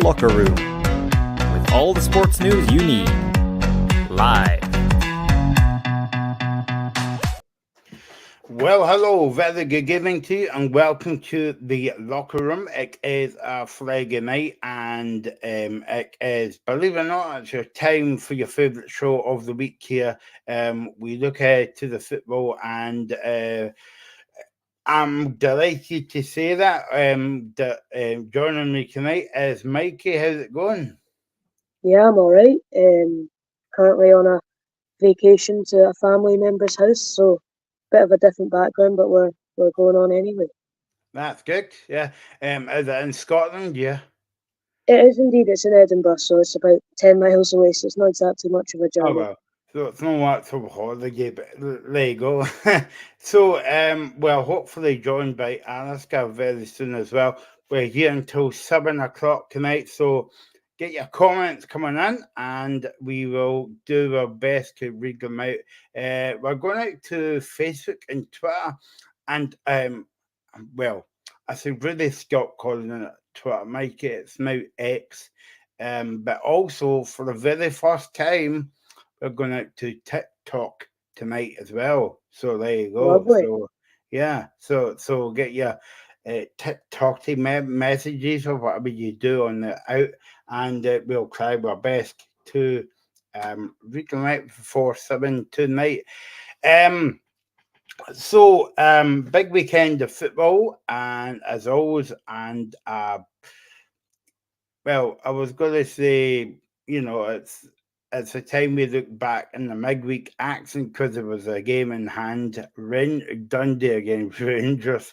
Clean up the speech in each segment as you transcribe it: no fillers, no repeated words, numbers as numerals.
Locker Room, with all the sports news you need, live. Well, hello, very good evening to you, and welcome to the Locker Room. It is a Friday night, and it is, believe it or not, it's your time for your favourite show of the week here. We look ahead to the football, and I'm delighted to say that joining me tonight is Mikey. How's it going? Yeah, I'm alright. Currently on a vacation to a family member's house, so bit of a different background, but we're going on anyway. That's good. Yeah. Is it in Scotland? Yeah. It is indeed. It's in Edinburgh, so it's about 10 miles away, so it's not exactly much of a Oh journey. well, so it's not much of a holiday, but there you go. So, well, hopefully joined by Alaska very soon as well. We're here until 7 o'clock tonight, so get your comments coming in, and we will do our best to read them out. We're going out to Facebook and Twitter, and well, I should really stop calling it Twitter, Mikey. It's now X. But also for the very first time, we're going out to TikTok tonight as well. So there you go. Lovely. So yeah, so get your TikTok messages or whatever you do on the out, and we'll try our best to read them out before 7 tonight. So big weekend of football, and as always, and well, I was going to say, it's a time we look back in the midweek action because there was a game in hand, Dundee against Rangers.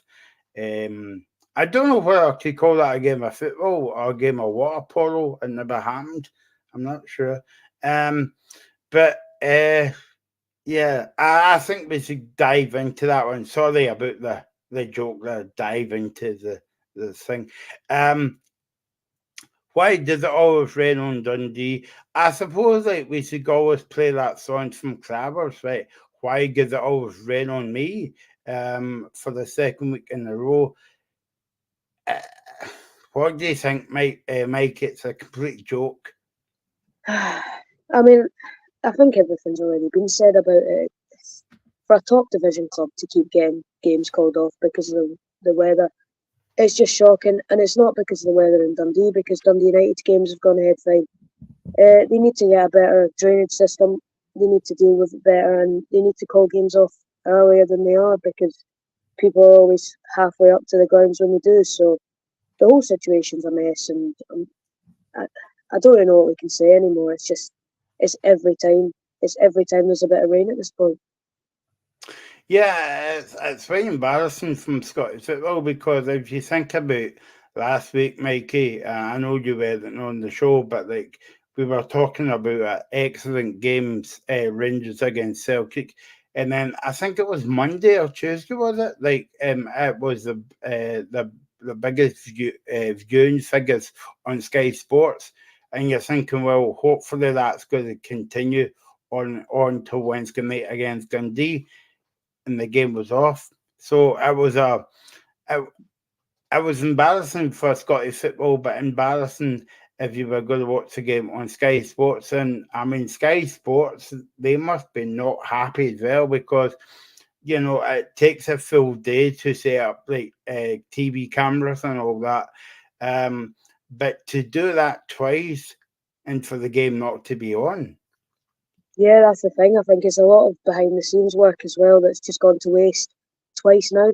I don't know whether to call that a game of football or a game of water polo. It never happened. I'm not sure. But yeah, I think we should dive into that one. Sorry about the joke there. Dive into the thing. Why does it always rain on Dundee? I suppose like we should always play that song from Crabbers, right? Why does it always rain on me? For the second week in a row. Uh, what do you think, Mike? Mike, it's a complete joke. I mean, I think everything's already been said about it. It's for a top division club to keep getting games called off because of the weather. It's just shocking, and it's not because of the weather in Dundee, because Dundee United's games have gone ahead fine. They need to get a better drainage system. They need to deal with it better, and they need to call games off earlier than they are because people are always halfway up to the grounds when they do. So the whole situation's a mess, and I don't really know what we can say anymore. It's every time. It's every time there's a bit of rain at this point. Yeah, it's very embarrassing from Scottish football because if you think about last week, Mikey, I know you weren't on the show, but like we were talking about excellent games, Rangers against Celtic, and then I think it was Monday or Tuesday, was it? Like, it was the biggest viewing figures on Sky Sports, and you're thinking, well, hopefully that's going to continue on to Wednesday night against Dundee, and the game was off. So it, it was embarrassing for Scottish football, but embarrassing if you were going to watch the game on Sky Sports. And I mean, Sky Sports, they must be not happy as well because it takes a full day to set up like TV cameras and all that. But to do that twice and for the game not to be on. Yeah, that's the thing. I think it's a lot of behind the scenes work as well that's just gone to waste twice now.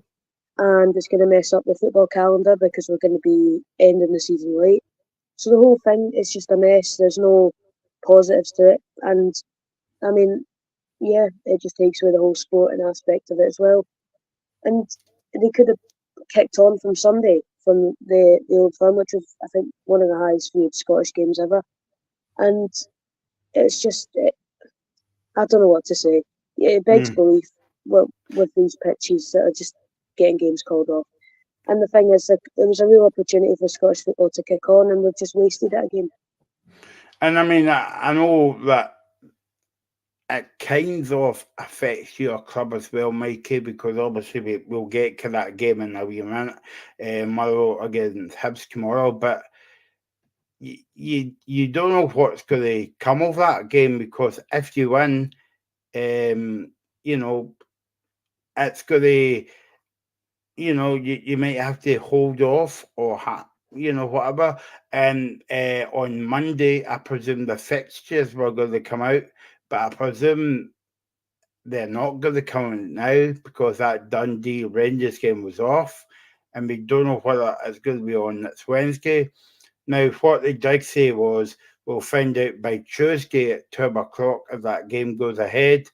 And it's going to mess up the football calendar because we're going to be ending the season late. So the whole thing is just a mess. There's no positives to it. And I mean, yeah, it just takes away the whole sporting aspect of it as well. And they could have kicked on from Sunday from the Old Firm, which was, I think, one of the highest viewed Scottish games ever. And it's just, I don't know what to say. It begs belief with these pitches that are just getting games called off. And the thing is that there was a real opportunity for Scottish football to kick on, and we've just wasted it again. And I mean, I know that it kind of affects your club as well, Mikey, because obviously we'll get to that game in a wee minute, Motherwell against Hibs tomorrow. But you don't know what's going to come of that game, because if you win, you know, it's going to, you might have to hold off or whatever. And on Monday, I presume the fixtures were going to come out, but I presume they're not going to come out now because that Dundee Rangers game was off, and we don't know whether it's going to be on next Wednesday. Now, what they did say was we'll find out by Tuesday at 12 o'clock if that game goes ahead.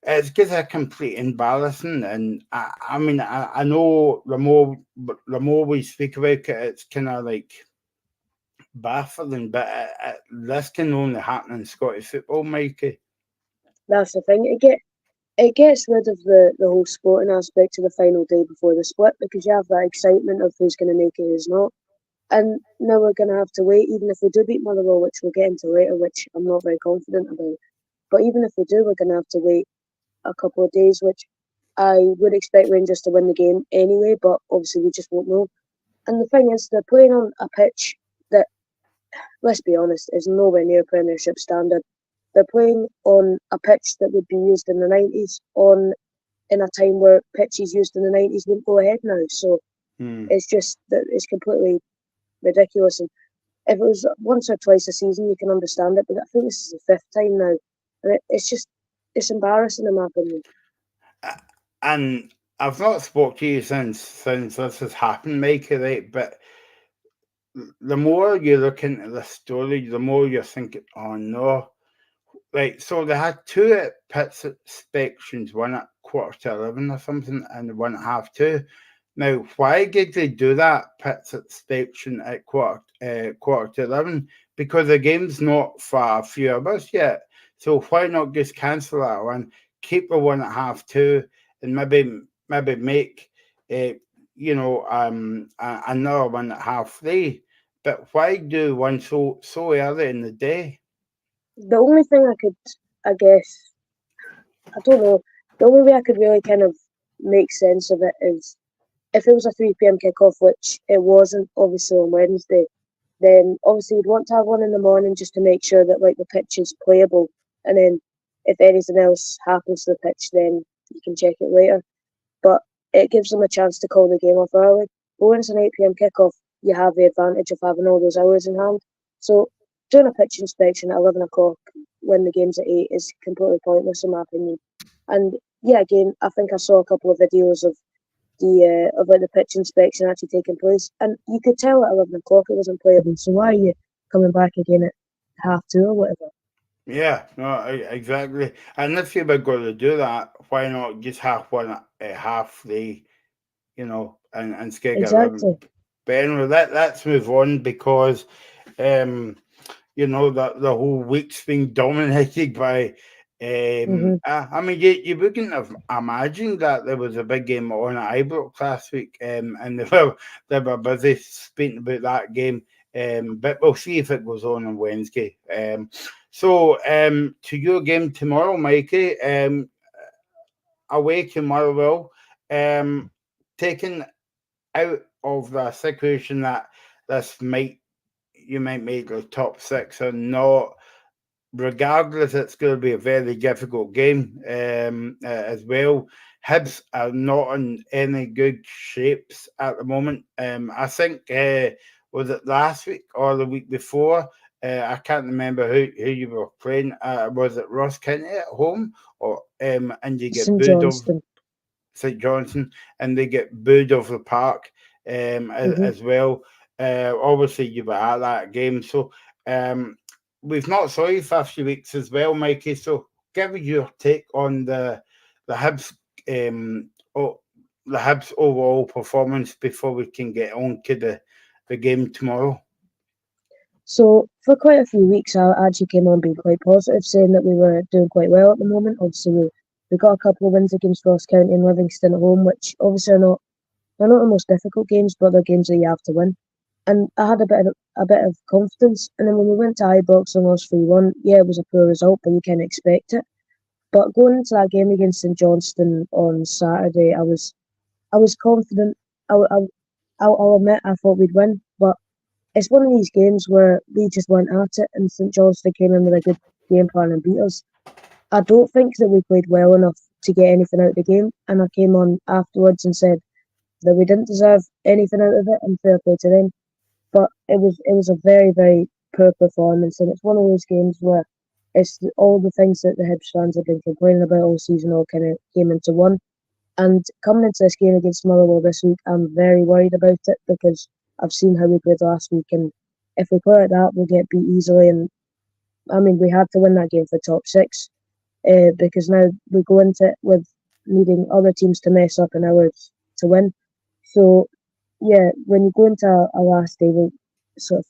It's just a complete embarrassing, and I mean, I know the more we speak about it, it's kind of like baffling, but this can only happen in Scottish football, Mikey. That's the thing. It gets rid of the whole sporting aspect of the final day before the split, because you have that excitement of who's going to make it, who's not. And now we're going to have to wait, even if we do beat Motherwell, which we'll get into later, which I'm not very confident about. But even if we do, we're going to have to wait a couple of days, which I would expect Rangers to win the game anyway, but obviously we just won't know. And the thing is, they're playing on a pitch that, let's be honest, is nowhere near Premiership standard. They're playing on a pitch that would be used in the 90s, in a time where pitches used in the 90s wouldn't go ahead now. So it's just that it's completely ridiculous. And if it was once or twice a season, you can understand it, but I think this is the fifth time now, and it's embarrassing in my opinion. And I've not spoke to you since this has happened, Mikey, right? But the more you look into the story, the more you're thinking, oh no. Right, so they had two pits inspections, one at 11:15 or something, and one at 2:30. Now, why did they do that pits inspection at quarter to 11? Because the game's not for a few hours yet. So why not just cancel that one, keep the one at 2:30, and maybe make another one at 3:30? But why do one so early in the day? The only thing I guess, I don't know, the only way I could really kind of make sense of it is if it was a 3 p.m. kickoff, which it wasn't, obviously on Wednesday, then obviously we'd want to have one in the morning just to make sure that like the pitch is playable, and then if anything else happens to the pitch, then you can check it later. But it gives them a chance to call the game off early. But when it's an 8 p.m. kickoff, you have the advantage of having all those hours in hand. So doing a pitch inspection at 11 o'clock when the game's at 8 is completely pointless in my opinion. And yeah, again, I think I saw a couple of videos of the pitch inspection actually taking place, and you could tell at 11 o'clock it wasn't playable. So why are you coming back again at 2:30 or whatever? Yeah, no, exactly. And if you were going to do that, why not just have one at 3:30, and skeg Exactly. 11? But anyway, let's move on, because the whole week's been dominated by. I mean, you wouldn't have imagined that there was a big game on at Ibrox last week, and they were busy speaking about that game. But we'll see if it goes on Wednesday. So to your game tomorrow, Mikey, away to Motherwell, taken out of the situation that you might make the top 6 or not. Regardless, it's going to be a very difficult game as well. Hibs are not in any good shapes at the moment. I think, was it last week or the week before? I can't remember who you were playing. Was it Ross County at home? And you get St. booed of Johnstone. St. Johnstone, and they get booed off the park as well. Obviously, you were at that game. So we've not saw you for a few weeks as well, Mikey. So give us your take on the Hibs the Hibs overall performance before we can get on to the game tomorrow. So for quite a few weeks, I actually came on being quite positive, saying that we were doing quite well at the moment. Obviously, we got a couple of wins against Ross County and Livingston at home, which obviously they're not the most difficult games, but they're games that you have to win. And I had a bit of confidence. And then when we went to Ibrox and lost 3-1, yeah, it was a poor result, but you can't expect it. But going into that game against St Johnstone on Saturday, I was confident. I'll admit I thought we'd win, but it's one of these games where we just went at it, and St Johnstone came in with a good game plan and beat us. I don't think that we played well enough to get anything out of the game, and I came on afterwards and said that we didn't deserve anything out of it, and fair play to them. But it was a very, very poor performance, and it's one of those games where all the things that the Hibs fans have been complaining about all season all kind of came into one. And coming into this game against Motherwell this week, I'm very worried about it because I've seen how we played last week, and if we play like that, we'll get beat easily. And I mean, we had to win that game for top six, because now we go into it with needing other teams to mess up and ours to win. So yeah, when you go into a last day with sort of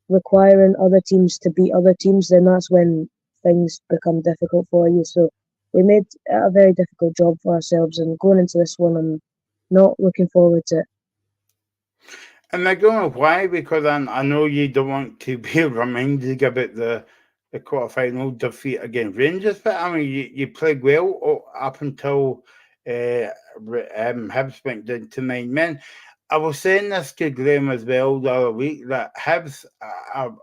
requiring other teams to beat other teams, then that's when things become difficult for you. So we made a very difficult job for ourselves, and going into this one, I'm not looking forward to it. And I don't know why, because I know you don't want to be reminded about the quarter-final defeat against Rangers, but I mean, you played well up until Hibs went down to 9 men. I was saying this to Graham as well the other week, that Hibs are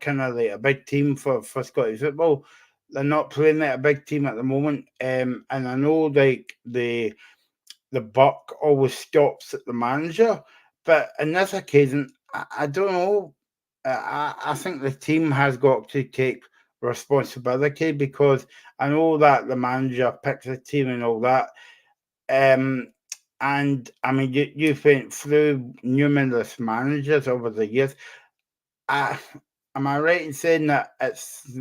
kind of like a big team for Scottish football. They're not playing like a big team at the moment, and I know like the buck always stops at the manager, but in this occasion, I don't know. I think the team has got to take responsibility, because I know that the manager picks the team and all that. And I mean, you've went through numerous managers over the years. Am I right in saying that it's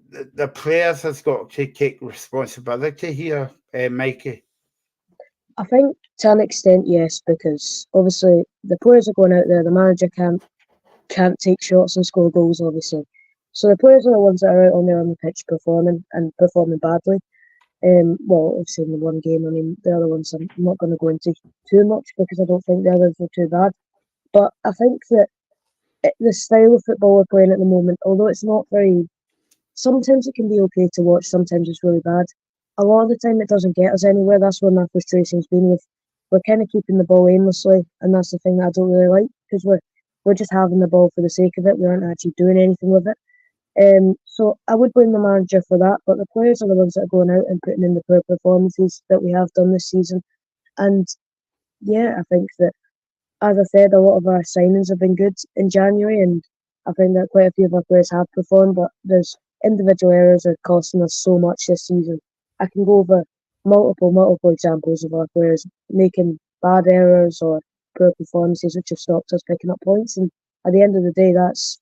the players has got to take responsibility here, Mikey? I think to an extent, yes, because obviously the players are going out there. The manager can't take shots and score goals, obviously. So the players are the ones that are out on there on the pitch performing and performing badly. Well, obviously in the one game, I mean, the other ones I'm not going to go into too much because I don't think the others are too bad. But I think that the style of football we're playing at the moment, although it's not very, sometimes it can be okay to watch, sometimes it's really bad. A lot of the time it doesn't get us anywhere. That's where my frustration's been with. We're kind of keeping the ball aimlessly, and that's the thing that I don't really like, because we're just having the ball for the sake of it. We aren't actually doing anything with it. So I would blame the manager for that, but the players are the ones that are going out and putting in the poor performances that we have done this season. And yeah, I think that, as I said, a lot of our signings have been good in January, and I think that quite a few of our players have performed, but there's individual errors are costing us so much this season. I can go over multiple examples of our players making bad errors or poor performances which have stopped us picking up points. And at the end of the day, that's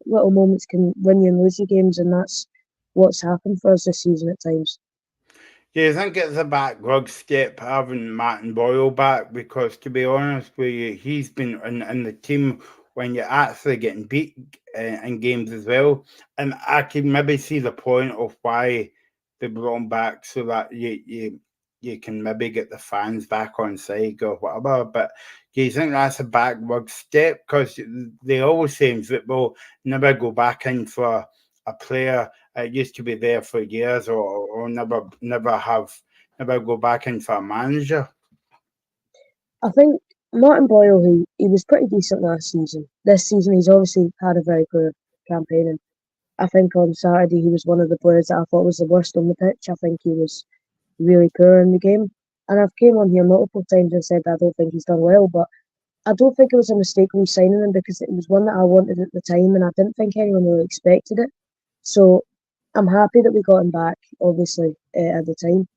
little moments can win you and lose you games, and that's what's happened for us this season at times. Do you think it's a backward step having Martin Boyle back? Because to be honest with you, he's been in the team when you're actually getting beat in games as well. And I can maybe see the point of why they brought him back, so that you can maybe get the fans back on side or whatever. But do you think that's a backward step? Because they always say in football, never go back in for a player used to be there for years, or never go back in for a manager. I think Martin Boyle, he was pretty decent last season. This season, he's obviously had a very poor campaign, and I think on Saturday he was one of the players that I thought was the worst on the pitch. I think he was really poor in the game, and I've came on here multiple times and said that I don't think he's done well, but I don't think it was a mistake re-signing him, because it was one that I wanted at the time, and I didn't think anyone really expected it. So I'm happy that we got him back, obviously, at the time.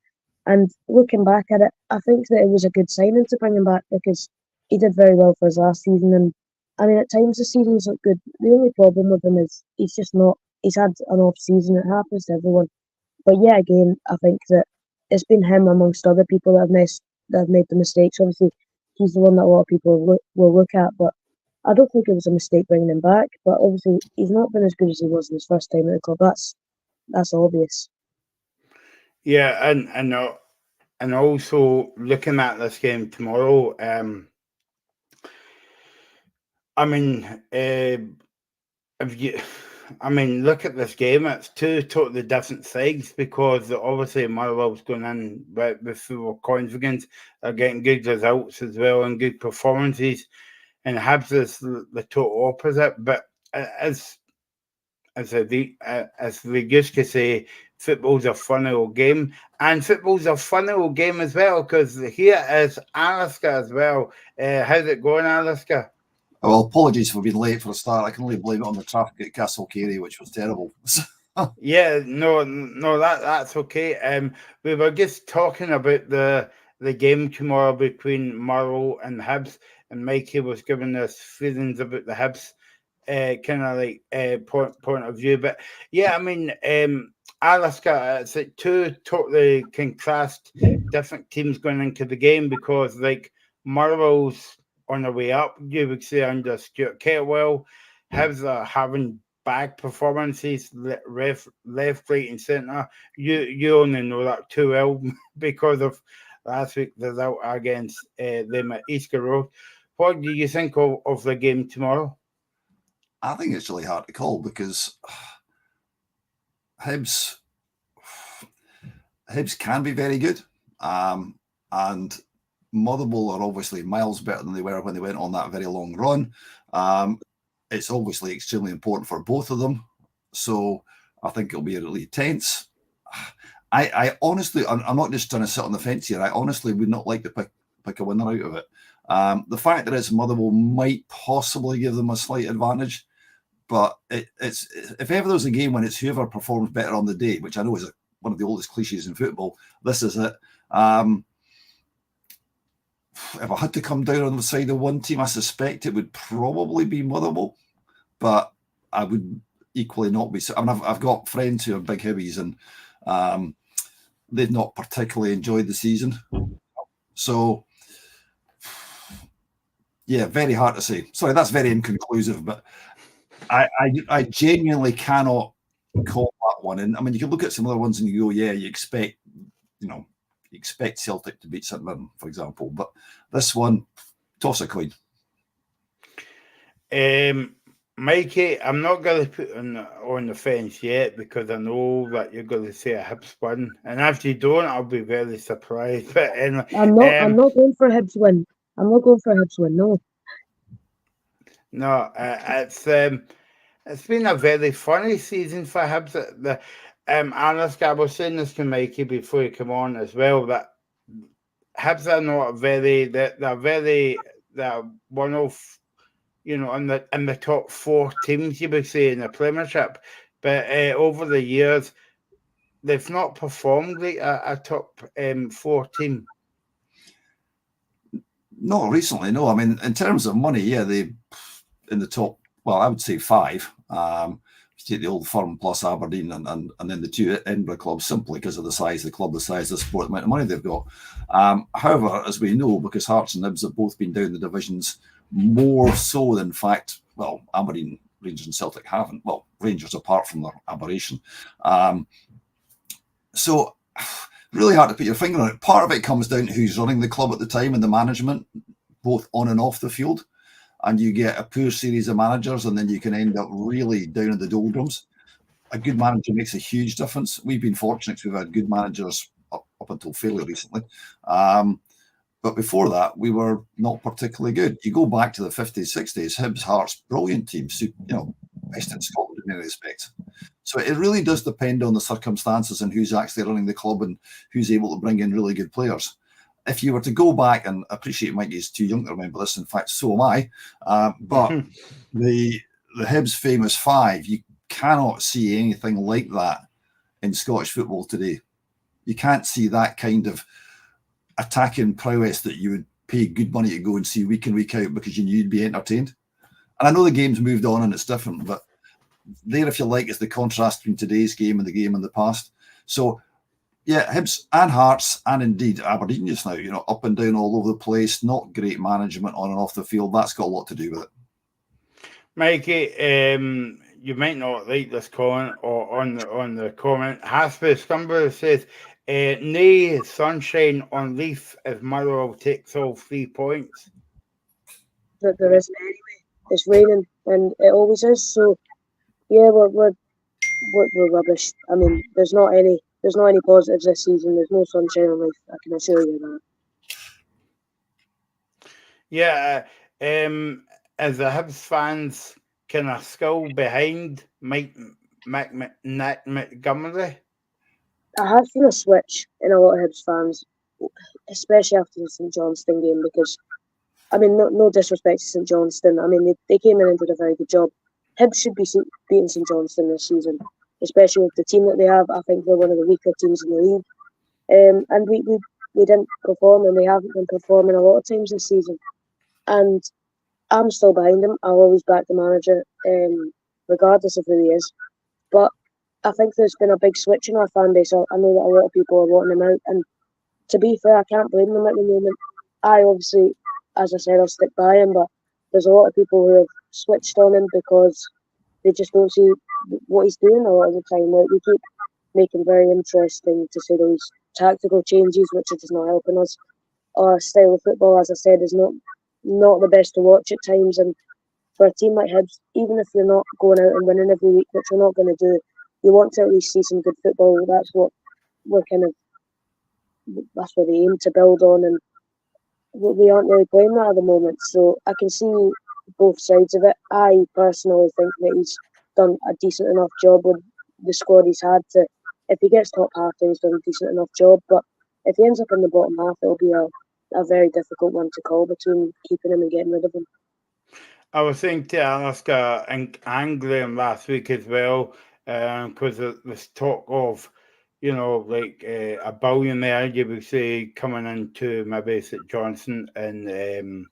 And looking back at it, I think that it was a good signing to bring him back, because he did very well for his last season. And I mean, at times the season's looked good. The only problem with him is he's just not, he's had an off season. It happens to everyone. But yeah, again, I think that it's been him amongst other people that have made the mistakes. Obviously, he's the one that a lot of people will look at, but I don't think it was a mistake bringing him back. But obviously, he's not been as good as he was in his first time at the club. That's obvious. Yeah, and also looking at this game tomorrow, I mean, if you, I mean, look at this game. It's two totally different sides, because obviously Motherwell's going in with full confidence, are getting good results as well and good performances. and Hibs is the total opposite. But as we used to say, football's a funny old game, and football's a funny old game as well, because here is Alaska as well. How's it going, Alaska? Well, apologies for being late for a start. I can only blame it on the traffic at Castle Carey, which was terrible. Yeah, no, that's okay. We were just talking about the game tomorrow between Murrow and Hibs, and Mikey was giving us feelings about the Hibs kind of like point of view. But yeah, I mean, Alaska, it's like two totally contrast different teams going into the game, because like Murrow's on the way up, you would say, under Stuart Kettlewell. Hibs are having bad performances, left, right, and centre. You only know that too well because of last week's result against them at Easter Road. What do you think of the game tomorrow? I think it's really hard to call, because Hibs can be very good, and Motherwell are obviously miles better than they were when they went on that very long run. It's obviously extremely important for both of them, so I think it'll be really tense. I honestly, I'm not just trying to sit on the fence here. I honestly would not like to pick a winner out of it. The fact that it's Motherwell might possibly give them a slight advantage, but it's if ever there's a game when it's whoever performs better on the day, which I know is one of the oldest cliches in football, this is it. If I had to come down on the side of one team, I suspect it would probably be Motherwell, but I would equally not be. I mean, I've got friends who are big Hibbies, and they've not particularly enjoyed the season. So, yeah, very hard to say. Sorry, that's very inconclusive, but I genuinely cannot call that one. And I mean, you can look at some other ones and you go, yeah, you expect Celtic to beat St Mirren, for example. But this one, toss a coin. Mikey, I'm not going to put on the fence yet, because I know that you're going to say a Hibs win, and if you don't, I'll be very surprised. But anyway, I'm not going for a Hibs win. I'm not going for a Hibs win. No, it's been a very funny season for Hibs. Alaska, I was saying this to Mikey before you come on as well, that Hibs are not they're one of, in the top four teams, you would say, in the Premiership. But over the years, they've not performed like a top four team. Not recently, no. I mean, in terms of money, yeah, they in the top. Well, I would say five. Take the Old Firm plus Aberdeen and then the two Edinburgh clubs, simply because of the size of the club, the size of the sport, the amount of money they've got. However, as we know, because Hearts and Hibs have both been down the divisions more so than, in fact, well, Aberdeen, Rangers and Celtic haven't. Well, Rangers apart from their aberration. So really hard to put your finger on it. Part of it comes down to who's running the club at the time and the management, both on and off the field. And you get a poor series of managers, and then you can end up really down in the doldrums. A good manager makes a huge difference. We've been fortunate we've had good managers up until fairly recently. But before that, we were not particularly good. You go back to the 50s, 60s, Hibs, Hearts, brilliant teams, best in Scotland in many respects. So it really does depend on the circumstances and who's actually running the club and who's able to bring in really good players. If you were to go back, and I appreciate Mikey's too young to remember this, in fact, so am I, but the Hibs famous five, you cannot see anything like that in Scottish football today. You can't see that kind of attacking prowess that you would pay good money to go and see week in, week out, because you knew you'd be entertained. And I know the game's moved on and it's different, but there, if you like, is the contrast between today's game and the game in the past. So, yeah, Hibs and Hearts, and indeed Aberdeen just now, up and down all over the place, not great management on and off the field. That's got a lot to do with it. Mikey, you might not like this comment or on the comment. Hasper Scumber says, nay sunshine on Leaf if Motherwell takes all 3 points. But there isn't anyway. It's raining, and it always is. So, yeah, we're rubbish. I mean, there's not any positives this season. There's no sunshine on Leaf. I can assure you that. Yeah, as the Hibs fans kind of still behind Mike Montgomery? I have seen a switch in a lot of Hibs fans, especially after the St Johnstone game, because I mean, no disrespect to St Johnstone. I mean, they came in and did a very good job. Hibs should be beating St Johnstone this season, especially with the team that they have. I think they're one of the weaker teams in the league. And we didn't perform, and they haven't been performing a lot of times this season. And I'm still behind him. I'll always back the manager, regardless of who he is. But I think there's been a big switch in our fan base. I know that a lot of people are wanting him out, and to be fair, I can't blame them at the moment. I obviously, as I said, I'll stick by him, but there's a lot of people who have switched on him because they just don't see what he's doing a lot of the time. Like, we keep making very interesting, to say those tactical changes, which are just not helping us. Our style of football, as I said, is not the best to watch at times. And for a team like Hibs, even if you're not going out and winning every week, which we're not going to do, you want to at least see some good football. That's what that's what they aim to build on, and we aren't really playing that at the moment. So I can see both sides of it. I personally think that he's done a decent enough job with the squad he's had to. If he gets top half, then he's done a decent enough job. But if he ends up in the bottom half, it'll be a very difficult one to call between keeping him and getting rid of him. I was saying to Alaska and Graham last week as well, because there's talk of, like a billionaire, you would say, coming into maybe St Johnstone and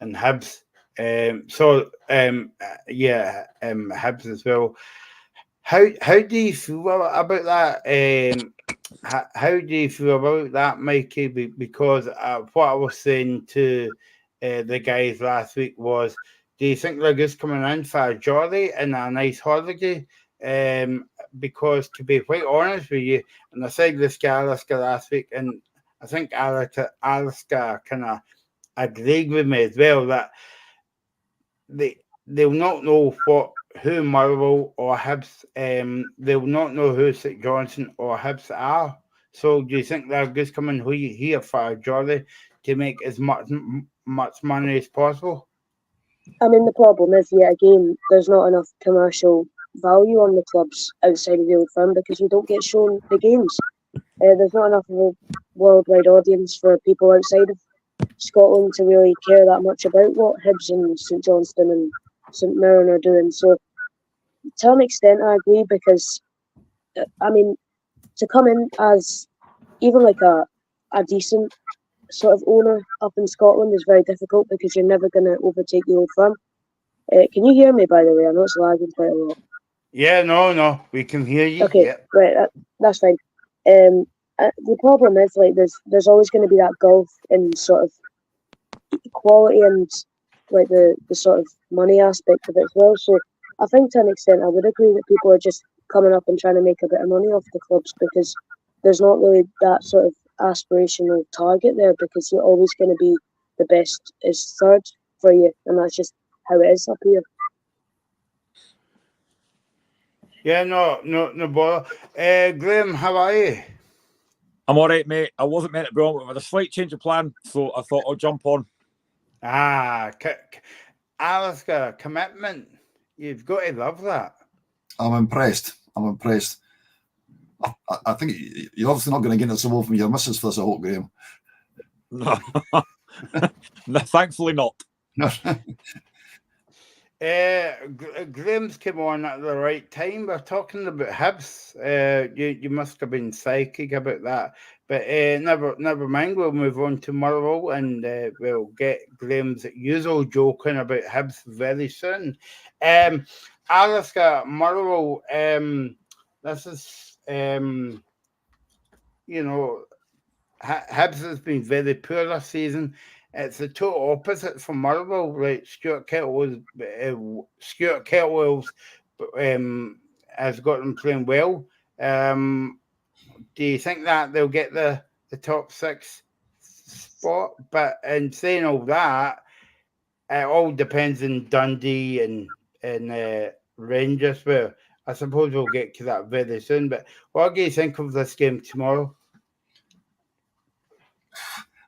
Hibs. Hibs as well. How do you feel about that? How do you feel about that, Mikey? Because what I was saying to the guys last week was, do you think they're just coming in for a jolly and a nice holiday? Because to be quite honest with you, and I said this to Alaska last week, and I think Alaska kind of agreed with me as well, that they'll not know who Motherwell or Hibs, they'll not know who St Johnstone or Hibs are. So do you think they're just coming here for a jolly to make as much money as possible? I mean, the problem is, yet again, there's not enough commercial value on the clubs outside of the Old Firm because you don't get shown the games. There's not enough of a worldwide audience for people outside of Scotland to really care that much about what Hibs and St Johnstone and St Mirren are doing. So to an extent I agree, because I mean, to come in as even like a decent sort of owner up in Scotland is very difficult because you're never going to overtake the Old Firm. Can you hear me, by the way? I know it's lagging quite a lot. Yeah, no, we can hear you. Okay, yeah. Right, that's fine. The problem is, like, there's always going to be that gulf in sort of quality and like the sort of money aspect of it as well. So I think to an extent I would agree that people are just coming up and trying to make a bit of money off the clubs because there's not really that sort of aspirational target there, because you're always going to be the best is third for you, and that's just how it is up here. Yeah, no bother. Graham, how are you? I'm all right, mate. I wasn't meant to be on, but with a slight change of plan, so I thought I'll jump on. Alaska, commitment. You've got to love that. I'm impressed. I think you're obviously not going to get into trouble from your missus for this, I hope, Graham. No, thankfully not. Graham's came on at the right time. We're talking about Hibs. You must have been psychic about that, but never mind. We'll move on to Motherwell, and we'll get Graham's usual joking about Hibs very soon. Alaska, Motherwell. This is Hibs has been very poor this season. It's the total opposite from Motherwell. Right, Stuart Kettlewell's has got them playing well. Do you think that they'll get the top 6 spot? But in saying all that, it all depends on Dundee and Rangers. Well, I suppose we'll get to that very soon. But what do you think of this game tomorrow?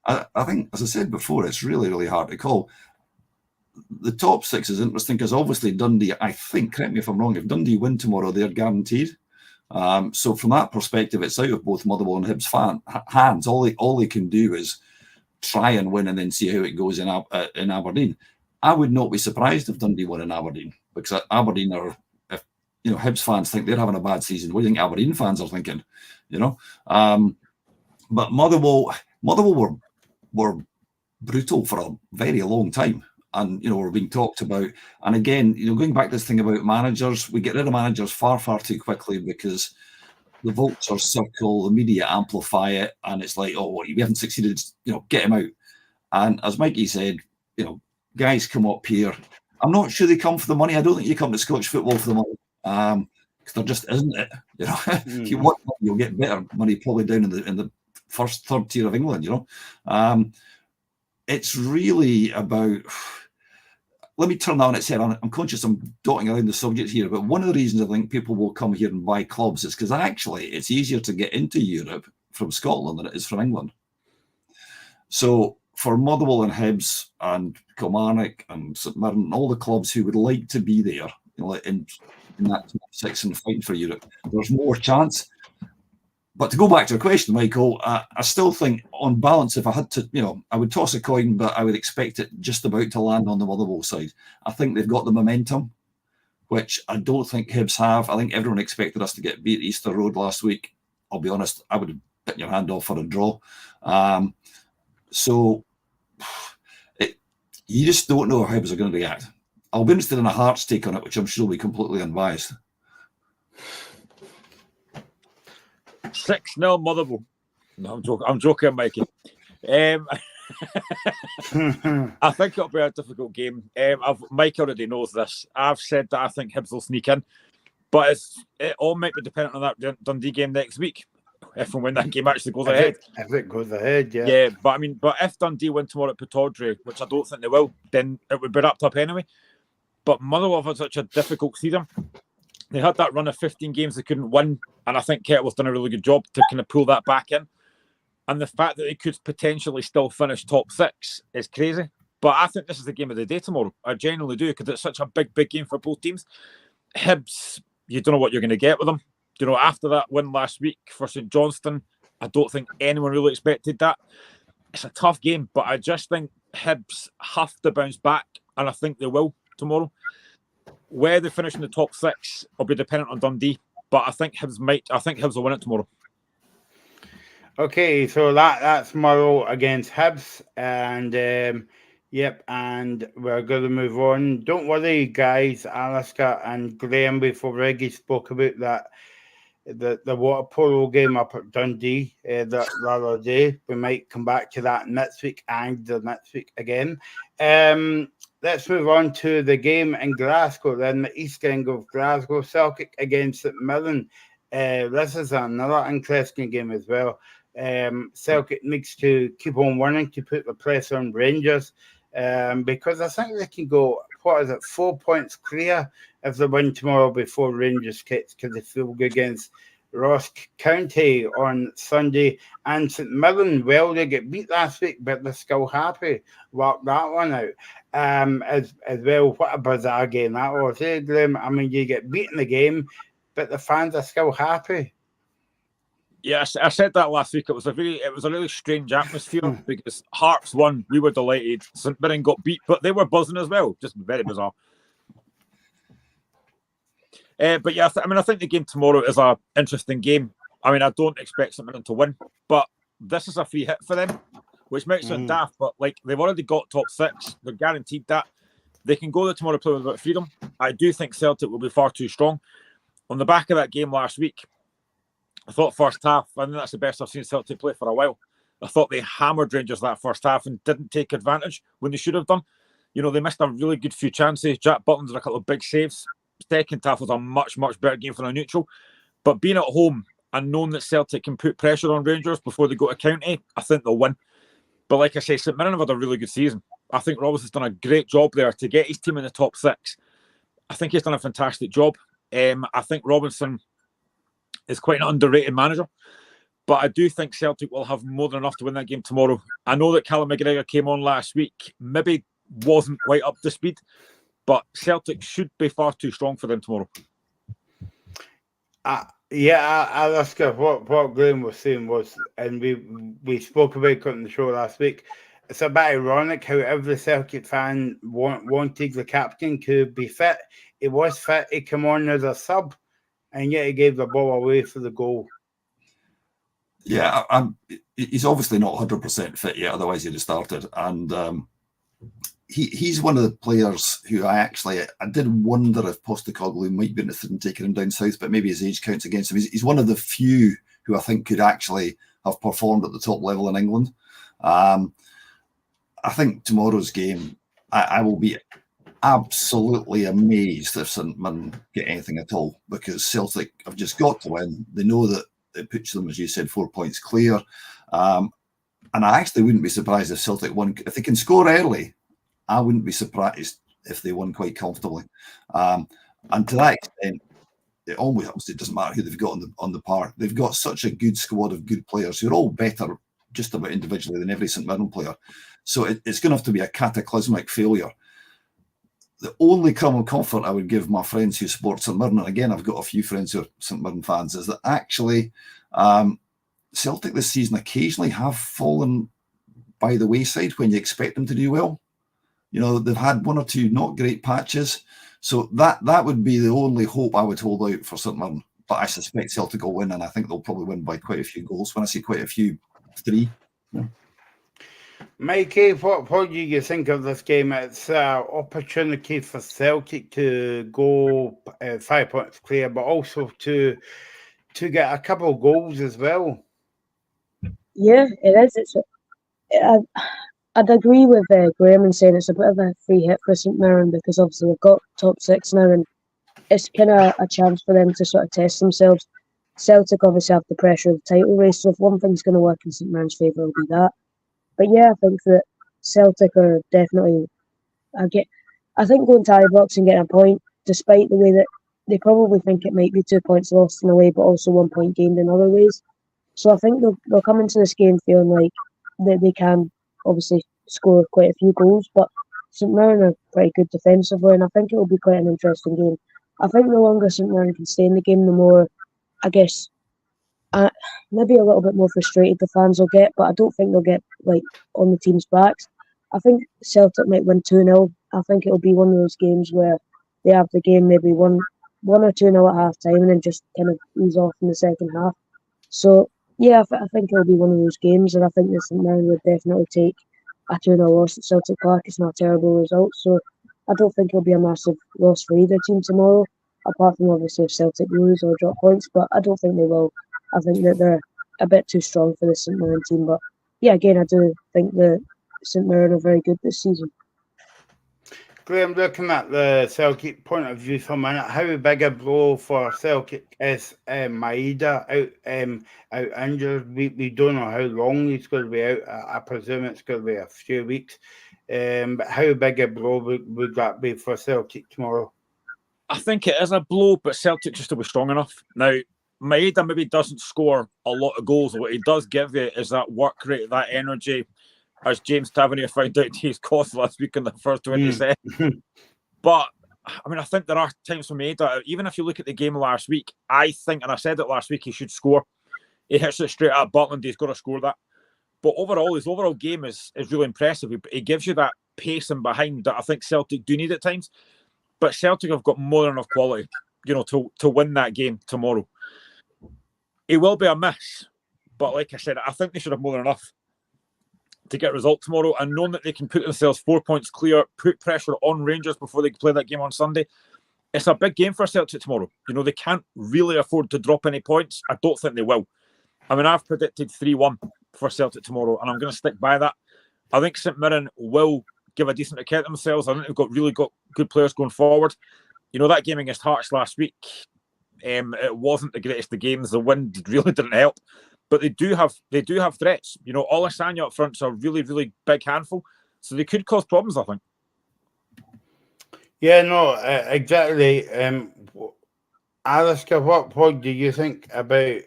I think, as I said before, it's really, really hard to call. the top six is interesting because obviously Dundee, I think, correct me if I'm wrong, if Dundee win tomorrow, they're guaranteed. So from that perspective, it's out of both Motherwell and Hibs hands. All they can do is try and win and then see how it goes in Aberdeen. I would not be surprised if Dundee won in Aberdeen, because Aberdeen are, if Hibs fans think they're having a bad season, what do you think Aberdeen fans are thinking? But Motherwell were brutal for a very long time. And, we're being talked about. And again, going back to this thing about managers, we get rid of managers far, far too quickly because the vultures circle, the media amplify it. And it's like, oh, we haven't succeeded, get him out. And as Mikey said, guys come up here. I'm not sure they come for the money. I don't think you come to Scottish football for the money. Because there just isn't it. If you want money, you'll get better money probably down in the first, third tier of England, It's really about, let me turn that on its head. I'm conscious I'm dotting around the subject here, but one of the reasons I think people will come here and buy clubs is because actually it's easier to get into Europe from Scotland than it is from England. So for Motherwell and Hibs and Kilmarnock and St Mirren and all the clubs who would like to be there, in that top six and fighting for Europe, there's more chance. But to go back to the question, Michael, I still think on balance, if I had to, I would toss a coin, but I would expect it just about to land on the Motherwell side. I think they've got the momentum, which I don't think Hibs have. I think everyone expected us to get beat at Easter Road last week. I'll be honest, I would have bitten your hand off for a draw. So you just don't know how Hibs are going to react. I'll be interested in a Hearts take on it, which I'm sure will be completely unbiased. 6-0 Motherwell. No, I'm joking, Mikey. I think it'll be a difficult game. Mike already knows this. I've said that I think Hibs will sneak in, but it all might be dependent on that Dundee game next week. If and when that game actually goes ahead. If it goes ahead, yeah. Yeah, but if Dundee win tomorrow at Pittodrie, which I don't think they will, then it would be wrapped up anyway. But Motherwell have had such a difficult season. They had that run of 15 games they couldn't win, and I think Kettlewell's done a really good job to kind of pull that back in. And the fact that they could potentially still finish top six is crazy. But I think this is the game of the day tomorrow. I genuinely do, because it's such a big game for both teams. Hibs, you don't know what you're going to get with them. After that win last week for St Johnstone, I don't think anyone really expected that. It's a tough game, but I just think Hibs have to bounce back, and I think they will tomorrow. Where they finish in the top six will be dependent on Dundee, but I think Hibs will win it tomorrow. Okay, so that's tomorrow against Hibs, and yep, and we're going to move on. Don't worry, guys. Alaska and Graham, before Reggie spoke about that, the water polo game up at Dundee the other day. We might come back to that next week and the next week again. Let's move on to the game in Glasgow, then the East End of Glasgow, Celtic against St Mirren. This is another interesting game as well. Celtic needs to keep on winning to put the pressure on Rangers, because I think they can go, 4 points clear if they win tomorrow before Rangers kicks, because they feel good against Ross County on Sunday. And St Mirren, well, they get beat last week, but they're still happy. Work that one out. As well, what a bizarre game that was, eh, Graham? You get beat in the game, but the fans are still happy. Yes, I said that last week. It was a really strange atmosphere because Hearts won, we were delighted. St Mirren got beat, but they were buzzing as well. Just very bizarre. But yeah, I think the game tomorrow is an interesting game. I don't expect St Mirren to win, but this is a free hit for them, which makes it daft. But they've already got top six; they're guaranteed that. They can go there tomorrow play with a bit of freedom. I do think Celtic will be far too strong. On the back of that game last week, I thought first half, I think that's the best I've seen Celtic play for a while. I thought they hammered Rangers that first half and didn't take advantage when they should have done. They missed a really good few chances. Jack Butland did a couple of big saves. Second half was a much, much better game for a neutral. But being at home and knowing that Celtic can put pressure on Rangers before they go to County, I think they'll win. But like I say, St Mirren have had a really good season. I think Robinson's done a great job there to get his team in the top six. I think he's done a fantastic job. I think Robinson is quite an underrated manager. But I do think Celtic will have more than enough to win that game tomorrow. I know that Callum McGregor came on last week. Maybe wasn't quite up to speed. But Celtic should be far too strong for them tomorrow. Alaska, what Graham was saying was, and we spoke about it on the show last week, it's a bit ironic how every Celtic fan wanted the captain to be fit. He was fit, he came on as a sub, and yet he gave the ball away for the goal. Yeah, he's obviously not 100% fit yet, otherwise he'd have started. And he's one of the players who I did wonder if Postecoglou might be interested in taking him down south, but maybe his age counts against him. He's one of the few who I think could actually have performed at the top level in England. I think tomorrow's game, I will be absolutely amazed if St Mirren get anything at all, because Celtic have just got to win. They know that it puts them, as you said, 4 points clear. And I actually wouldn't be surprised if Celtic won. If they can score early, I wouldn't be surprised if they won quite comfortably. And to that extent, it obviously doesn't matter who they've got on the park. They've got such a good squad of good players who are all better just about individually than every St Mirren player. So it's going to have to be a cataclysmic failure. The only crumb of comfort I would give my friends who support St Mirren, and again, I've got a few friends who are St Mirren fans, is that actually Celtic this season occasionally have fallen by the wayside when you expect them to do well. You know, they've had one or two not great patches. So that would be the only hope I would hold out for St Mirren. But I suspect Celtic will win, and I think they'll probably win by quite a few goals. When I say quite a few, 3. Yeah. Mikey, what do you think of this game? It's an opportunity for Celtic to go 5 points clear, but also to get a couple of goals as well. Yeah, it is. I'd agree with Graham in saying it's a bit of a free hit for St Mirren, because obviously they've got top 6 now, and it's kind of a chance for them to sort of test themselves. Celtic obviously have the pressure of the title race, so if one thing's going to work in St Mirren's favour, it'll be that. But yeah, I think that Celtic are definitely. I think going to Ibrox and getting a point, despite the way that they probably think it might be 2 points lost in a way, but also 1 point gained in other ways. So I think they'll come into this game feeling like they can obviously score quite a few goals, but St Mirren are pretty good defensively, and I think it will be quite an interesting game. I think the longer St Mirren can stay in the game, the more, I guess, maybe a little bit more frustrated the fans will get, but I don't think they'll get like on the team's backs. I think Celtic might win 2-0. I think it'll be one of those games where they have the game maybe 1 or 2-0 at half time and then just kind of ease off in the second half. So yeah, I think it'll be one of those games, and I think that St Mirren would definitely take a 2-0 loss at Celtic Park. It's not a terrible result, so I don't think it'll be a massive loss for either team tomorrow, apart from obviously if Celtic lose or drop points, but I don't think they will. I think that they're a bit too strong for the St Mirren team, but yeah, again, I do think that St Mirren are very good this season. Graham, looking at the Celtic point of view for a minute, how big a blow for Celtic is Maeda out injured? We don't know how long he's going to be out. I presume it's going to be a few weeks. But how big a blow would that be for Celtic tomorrow? I think it is a blow, but Celtic just to be strong enough. Now, Maeda maybe doesn't score a lot of goals. What he does give you is that work rate, that energy, as James Tavernier found out his cost last week in the first 20 seconds. But, I mean, I think there are times for Maeda, even if you look at the game last week, I think, and I said it last week, he should score. He hits it straight at Butland, he's got to score that. But overall, his overall game is really impressive. He gives you that pace and behind that I think Celtic do need at times. But Celtic have got more than enough quality, to win that game tomorrow. It will be a miss, but like I said, I think they should have more than enough to get a result tomorrow, and knowing that they can put themselves 4 points clear, put pressure on Rangers before they play that game on Sunday. It's a big game for Celtic tomorrow. They can't really afford to drop any points. I don't think they will. I mean, I've predicted 3-1 for Celtic tomorrow, and I'm going to stick by that. I think St Mirren will give a decent account of themselves. I think they've really got good players going forward. That game against Hearts last week, it wasn't the greatest of games. The wind really didn't help. But they do have threats. Olasanya up front's a really, really big handful. So they could cause problems, I think. Yeah, no, exactly. Alistair, what do you think about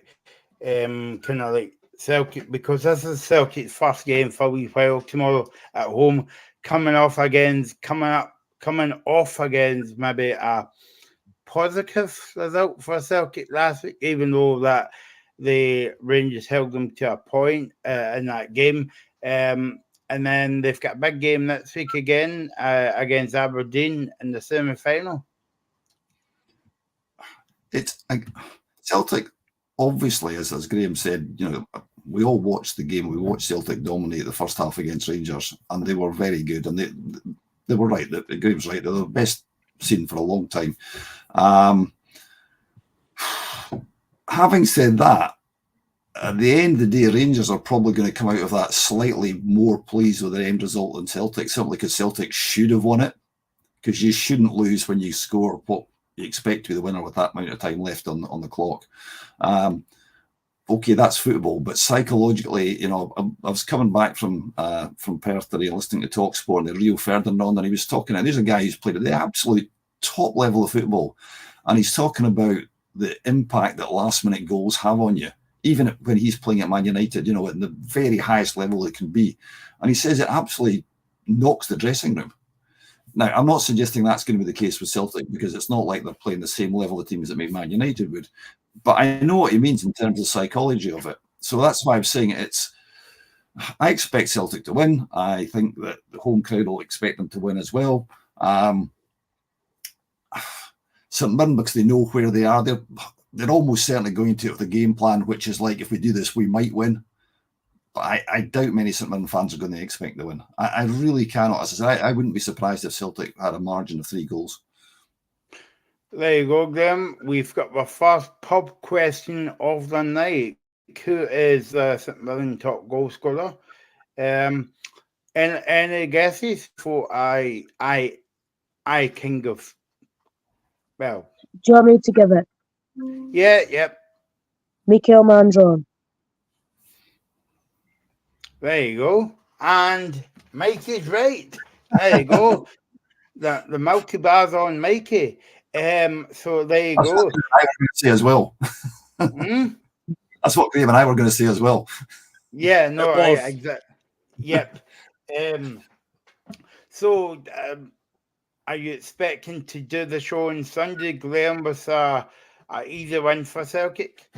kind of like Celtic, because this is Celtic's first game for a wee while tomorrow at home, coming off against maybe a positive result for Celtic last week, even though that the Rangers held them to a point in that game. And then they've got a big game next week again against Aberdeen in the semi-final. It's Celtic, obviously, as Graham said, we all watched the game. We watched Celtic dominate the first half against Rangers, and they were very good. And they were right. Graham's right. They're the best seen for a long time. Having said that, at the end of the day, Rangers are probably going to come out of that slightly more pleased with the end result than Celtic, simply because Celtic should have won it, because you shouldn't lose when you score what you expect to be the winner with that amount of time left on the clock. Okay, that's football, but psychologically, I was coming back from Perth today, listening to TalkSport and the Rio Ferdinand, and he was talking, and there's a guy who's played at the absolute top level of football, and he's talking about the impact that last-minute goals have on you, even when he's playing at Man United, at the very highest level it can be. And he says it absolutely knocks the dressing room. Now, I'm not suggesting that's going to be the case with Celtic, because it's not like they're playing the same level of teams that maybe Man United would. But I know what he means in terms of psychology of it. So that's why I'm saying I expect Celtic to win. I think that the home crowd will expect them to win as well. St Mirren, because they know where they are, they're almost certainly going to have the game plan, which is like, if we do this, we might win. But I doubt many St Mirren fans are going to expect the win. I really cannot. As I said, I wouldn't be surprised if Celtic had a margin of 3 goals. There you go, Graham. We've got the first pub question of the night. Who is the St Mirren top goal scorer? Any guesses? For I kind of, well. Do you want me to give it? Yeah, yep. Mikel Mandron. There you go. And Mikey's right. There you go. The Milky Bar's on Mikey. So there you go. That's what I was going to say as well. That's what Graham and I were going to say as well. Yeah, no, exactly. Yep. So are you expecting to do the show on Sunday, Graham, with a easy win for Celtic?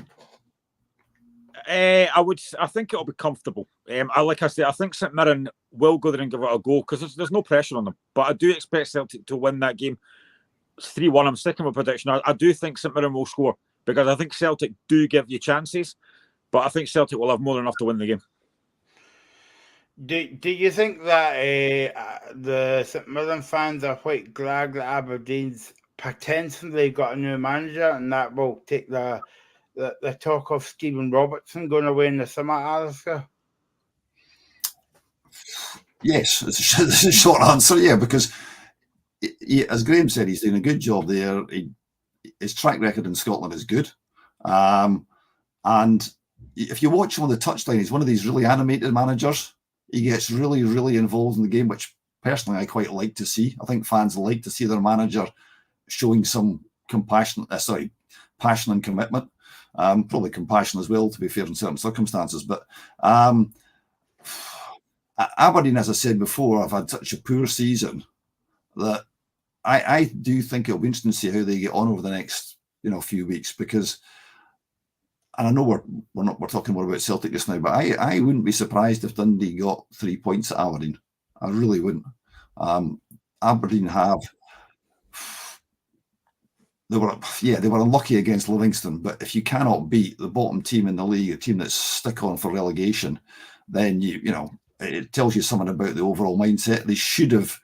I think it'll be comfortable. Like I said, I think St Mirren will go there and give it a go, because there's no pressure on them. But I do expect Celtic to win that game. It's 3-1. I'm sticking with prediction. I do think St Mirren will score, because I think Celtic do give you chances, but I think Celtic will have more than enough to win the game. Do you think that the St Mirren fans are quite glad that Aberdeen's potentially got a new manager, and that will take the talk of Stephen Robertson going away in the summer, Alistair? Yes, it's a short answer, yeah, because as Graham said, he's doing a good job there. His track record in Scotland is good. And if you watch him on the touchline, he's one of these really animated managers. He gets really, really involved in the game, which personally I quite like to see. I think fans like to see their manager showing some passion and commitment. Probably compassion as well, to be fair, in certain circumstances. But Aberdeen, as I said before, have had such a poor season that I do think it'll be interesting to see how they get on over the next few weeks, because, and I know we're talking more about Celtic just now, but I wouldn't be surprised if Dundee got 3 points at Aberdeen. I really wouldn't. Aberdeen they were unlucky against Livingston, but if you cannot beat the bottom team in the league, a team that's stick on for relegation, then it tells you something about the overall mindset. They should have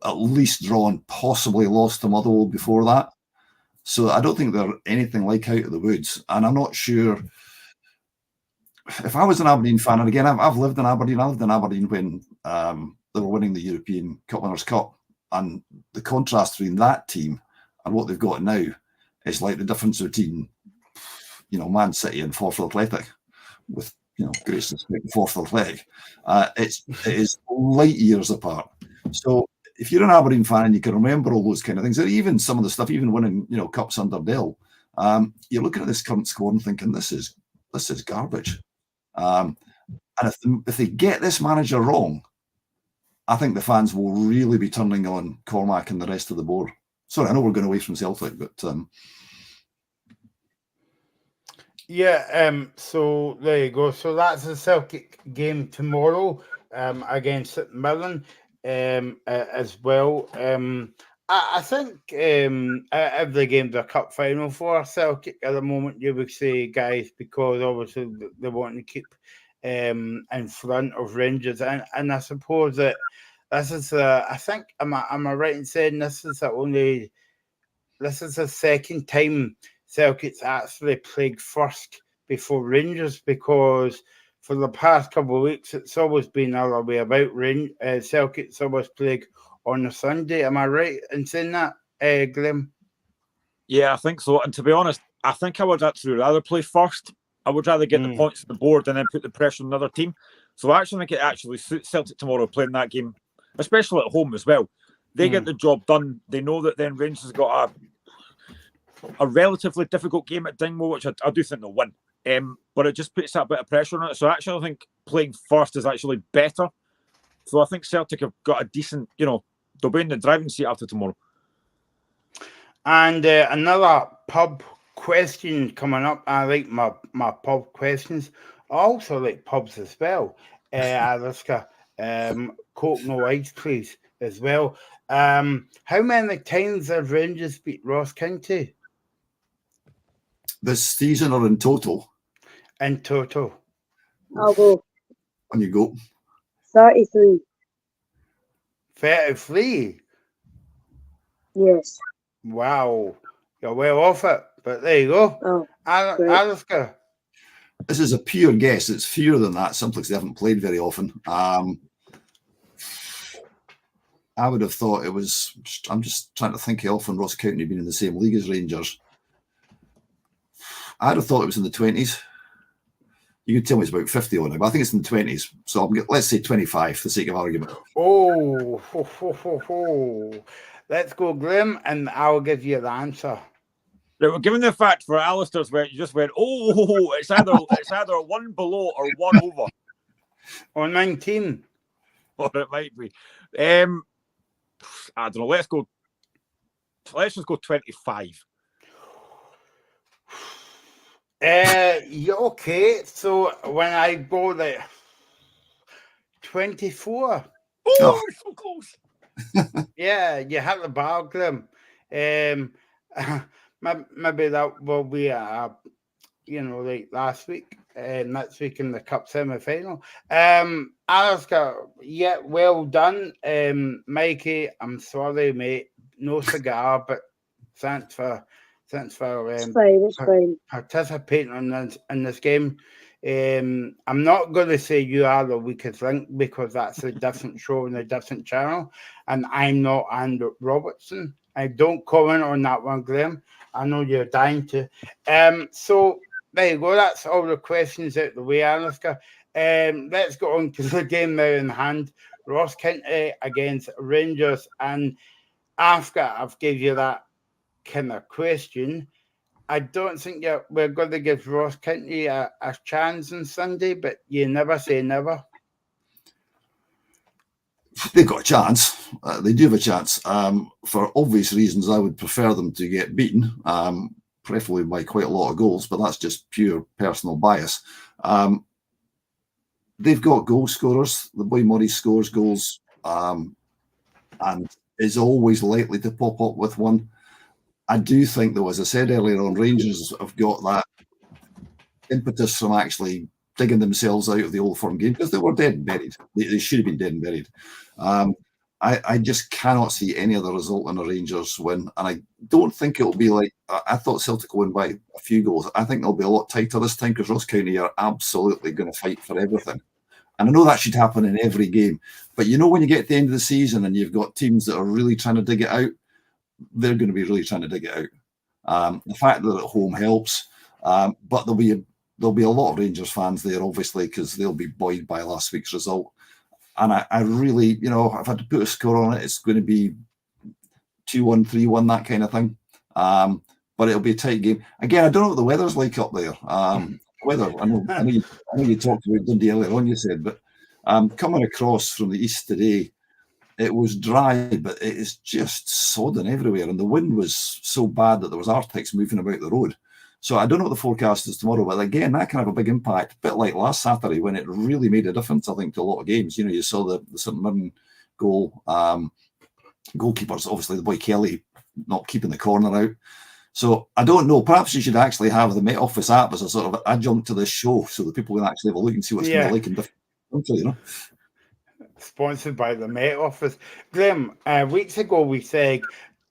at least drawn, possibly lost to Motherwell before that. So I don't think they're anything like out of the woods. And I'm not sure if I was an Aberdeen fan, and again, I've lived in Aberdeen. I lived in Aberdeen when they were winning the European Cup Winners' Cup, and the contrast between that team and what they've got now is like the difference between, Man City and Forfar Athletic, with great respect for Forfar Athletic. It is light years apart. So if you're an Aberdeen fan and you can remember all those kind of things, or even some of the stuff, even winning cups under Dell, you're looking at this current score and thinking this is garbage. And if they get this manager wrong, I think the fans will really be turning on Cormac and the rest of the board. Sorry, I know we're going away from Celtic, but so there you go. So that's the Celtic game tomorrow against St Mirren as well. I think every game's a cup final for Celtic at the moment, you would say, guys, because obviously they want to keep in front of Rangers, and I suppose that this is I think am I right in saying this is the second time Celtic's actually played first before Rangers, because for the past couple of weeks it's always been the other way about. Celtic's always played on a Sunday. Am I right in saying that, Glenn? Yeah, I think so. And to be honest, I think I would actually rather play first. I would rather get the points on the board and then put the pressure on another team. So I actually think it actually suits Celtic tomorrow playing that game, especially at home as well. They get the job done. They know that then Rangers has got a relatively difficult game at Dingwall, which I do think they'll win. But it just puts that bit of pressure on it. So actually, I think playing first is actually better. So I think Celtic have got a decent, they'll be in the driving seat after tomorrow. And another pub question coming up. I like my pub questions. I also like pubs as well. Aliska, Coke no ice, please, as well. How many times have Rangers beat Ross County? This season or in total? In total. I'll go. On you go. 33. 33? Yes. Wow. You're well off it, but there you go. Oh, Aliska. This is a pure guess. It's fewer than that, simply because they haven't played very often. I would have thought it was, I'm just trying to think how often Ross County have been in the same league as Rangers. I'd have thought it was in the 20s. You could tell me it's about 50 on it, but I think it's in the 20s. So let's say 25 for the sake of argument. Oh, let's go, Grim, and I'll give you the answer. Right, given the fact for Alistair's where you just went, it's either one below or one over. Or 19. Or it might be. I don't know. Let's just go 25. Okay. So when I go there, 24. Oh, it's so close. Yeah, you had the bar, Grim. Maybe that will be like last week, next week in the Cup semi-final. Aliska, yeah, well done. Mikey, I'm sorry, mate. No cigar, but thanks for it's fine. participating in this game. I'm not going to say you are the weakest link, because that's a different show and a different channel, and I'm not Andrew Robertson. I don't comment on that one, Graham. I know you're dying to. So there you go. That's all the questions out the way, Aliska. Let's go on to the game now in hand. Ross County against Rangers. And after I've gave you that kind of question, I don't think we're going to give Ross County a chance on Sunday, but you never say never. They've got a chance. They do have a chance. For obvious reasons, I would prefer them to get beaten, preferably by quite a lot of goals, but that's just pure personal bias. They've got goal scorers. The boy Murray scores goals and is always likely to pop up with one. I do think, though, as I said earlier on, Rangers have got that impetus from actually digging themselves out of the Old Firm game, because they were dead and buried. They should have been dead and buried. I just cannot see any other result in a Rangers win, and I don't think it'll be like I thought Celtic will win by a few goals. I think they'll be a lot tighter this time, because Ross County are absolutely going to fight for everything. And I know that should happen in every game, but when you get to the end of the season and you've got teams that are really trying to dig it out, they're going to be really trying to dig it out. The fact that they're at home helps, but there'll be a lot of Rangers fans there, obviously, because they'll be buoyed by last week's result. And I really, if I had to put a score on it, it's going to be 2-1, 3-1, that kind of thing. But it'll be a tight game. Again, I don't know what the weather's like up there. weather. I know you talked about Dundee earlier on, you said, but coming across from the east today, it was dry, but it is just sodden everywhere. And the wind was so bad that there was Arctics moving about the road. So I don't know what the forecast is tomorrow, but again, that can have a big impact. A bit like last Saturday when it really made a difference, I think, to a lot of games. You saw the St Mirren goal. Goalkeepers, obviously, the boy Kelly not keeping the corner out. So I don't know. Perhaps you should actually have the Met Office app as a sort of adjunct to this show so that people can actually have a look and see what's going to like in different countries, Sponsored by the Met Office. Graham, weeks ago we said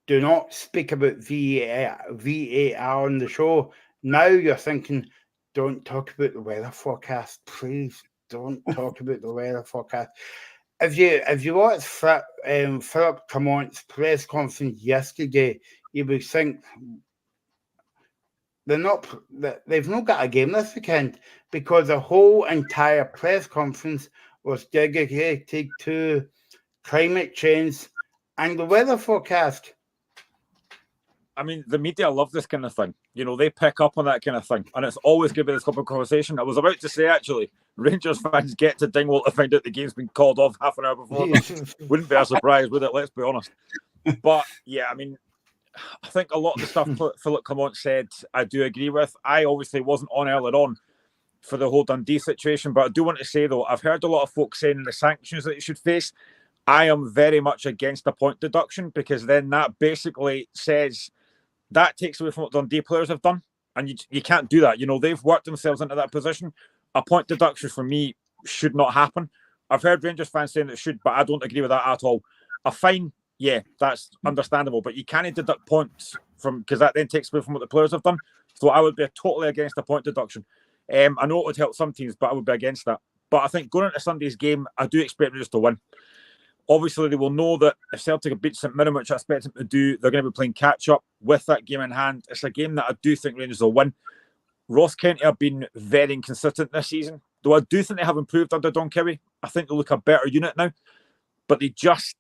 do not speak about VAR on the show. Now you're thinking, don't talk about the weather forecast. Please don't talk about the weather forecast. If you watched Philip Clement's press conference yesterday, you would think they've not got a game this weekend because the whole entire press conference was dedicated to climate change and the weather forecast. I mean, the media love this kind of thing. They pick up on that kind of thing. And it's always going to be this type of conversation. I was about to say, actually, Rangers fans get to Dingwall to find out the game's been called off half an hour before. Wouldn't be a surprise, would it? Let's be honest. But, yeah, I mean, I think a lot of the stuff Philip Clement said, I do agree with. I obviously wasn't on earlier on for the whole Dundee situation. But I do want to say, though, I've heard a lot of folks saying the sanctions that you should face. I am very much against the point deduction because then that basically says that takes away from what Dundee players have done. And you can't do that. They've worked themselves into that position. A point deduction for me should not happen. I've heard Rangers fans saying it should, but I don't agree with that at all. A fine, yeah, that's understandable, but you can't deduct points from because that then takes away from what the players have done. So I would be totally against the point deduction. I know it would help some teams, but I would be against that. But I think going into Sunday's game, I do expect Rangers to win. Obviously, they will know that if Celtic have beat St Mirren, which I expect them to do, they're going to be playing catch-up with that game in hand. It's a game that I do think Rangers will win. Ross County have been very inconsistent this season, though I do think they have improved under Don Kirby. I think they look a better unit now, but they just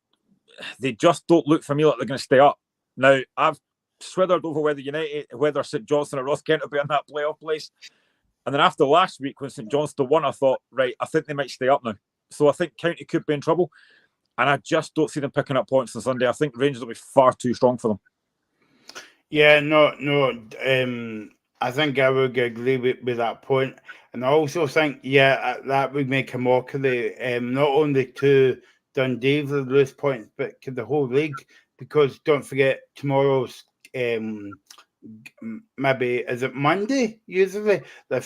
don't look for me like they're going to stay up. Now, I've swithered over whether St Johnstone or Ross County will be in that playoff place. And then after last week, when St Johnstone won, I thought, right, I think they might stay up now. So I think County could be in trouble. And I just don't see them picking up points on Sunday. I think Rangers will be far too strong for them. Yeah, no. I think I would agree with that point. And I also think, that would make a mockery, not only to Dundee for the lose points, but to the whole league. Because don't forget, tomorrow's maybe, is it Monday? Usually, the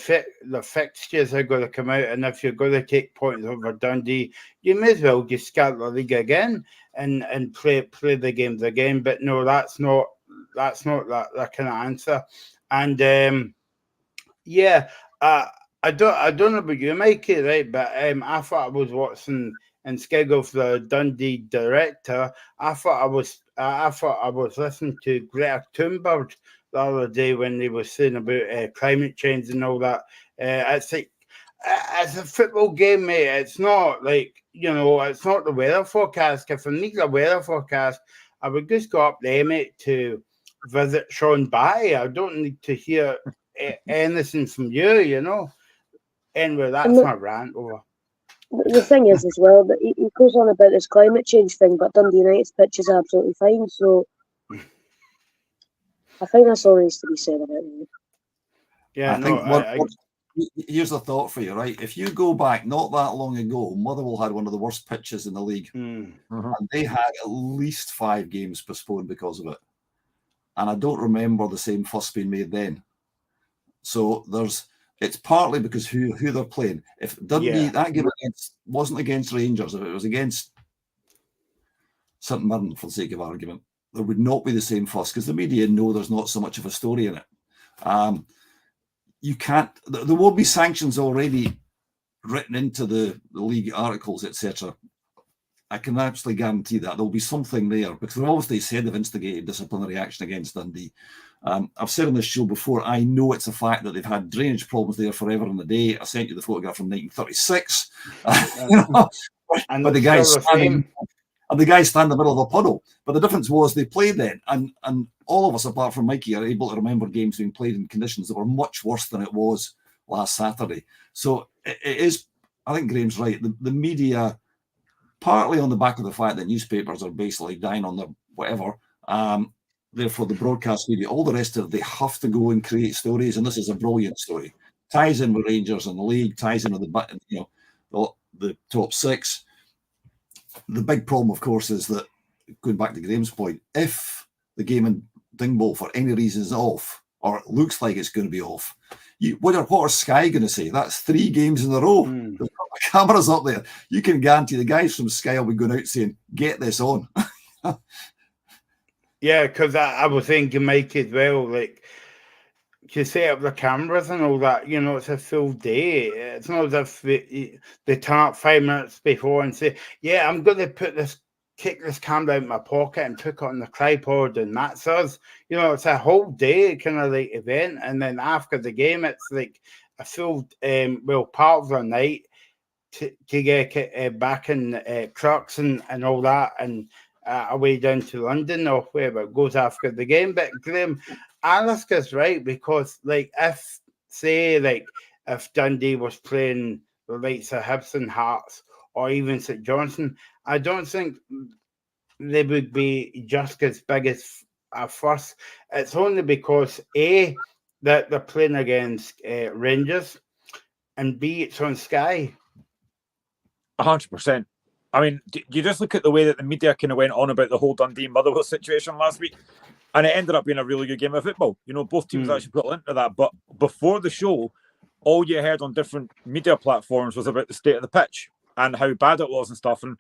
fixtures are going to come out, and if you're going to take points over Dundee, you may as well just start the league again and play the games again. But no, that's not that kind of answer. And I don't know about you, Mikey, right? But I thought I was watching in schedule for the Dundee director. I thought I was listening to Greta Thunberg the other day when they were saying about climate change and all that. It's like it's a football game, mate. It's not like it's not the weather forecast. If I need a weather forecast, I would just go up there, mate, to visit Sean Batty. I don't need to hear anything from you. Anyway, that's my rant over. The thing is, as well, that he goes on about this climate change thing, but Dundee United's pitch is absolutely fine. So I think that's all there is to be said about it. Yeah, here's a thought for you, right? If you go back not that long ago, Motherwell had one of the worst pitches in the league. And they had at least 5 games postponed because of it. And I don't remember the same fuss being made then. So it's partly because who they're playing. If Dundee, that game wasn't against Rangers, if it was against St Mirren, for the sake of argument, there would not be the same fuss because the media know there's not so much of a story in it. You can't. There will be sanctions already written into the league articles, etc. I can absolutely guarantee that there'll be something there because they've obviously said they've instigated disciplinary action against Dundee. I've said on this show before, I know it's a fact that they've had drainage problems there forever in the day. I sent you the photograph from 1936. But the guys stand in the middle of a puddle. But the difference was they played then, and all of us, apart from Mikey, are able to remember games being played in conditions that were much worse than it was last Saturday. So it is, I think Graham's right. The media, partly on the back of the fact that newspapers are basically dying on their whatever, therefore the broadcast media, all the rest of it, they have to go and create stories, and this is a brilliant story. Ties in with Rangers and the league, ties in with the top six. The big problem, of course, is that, going back to Graham's point, if the game in Dingwall for any reason is off, or it looks like it's going to be off, what are Sky going to say? That's 3 games in a row. They've got the cameras up there. You can guarantee the guys from Sky will be going out saying, get this on. Yeah, because I was thinking, Mike, as well, like, to set up the cameras and all that, you know, it's a full day. It's not as if they turn up 5 minutes before and say, yeah, I'm going to take this camera out of my pocket and put it on the tripod, and that's us. You know, it's a whole day kind of like event. And then after the game, it's like a full, part of the night to get back in trucks and all that, and away down to London or wherever it goes after the game. But Graham, Alaska's right, because like if Dundee was playing the likes of Hibs and Hearts or even St Johnstone, I don't think they would be just as big as first. It's only because A, that they're playing against Rangers, and B, it's on Sky. 100%. I mean, you just look at the way that the media kind of went on about the whole Dundee Motherwell situation last week, and it ended up being a really good game of football. You know, both teams actually put into that. But before the show, all you heard on different media platforms was about the state of the pitch and how bad it was and stuff. And,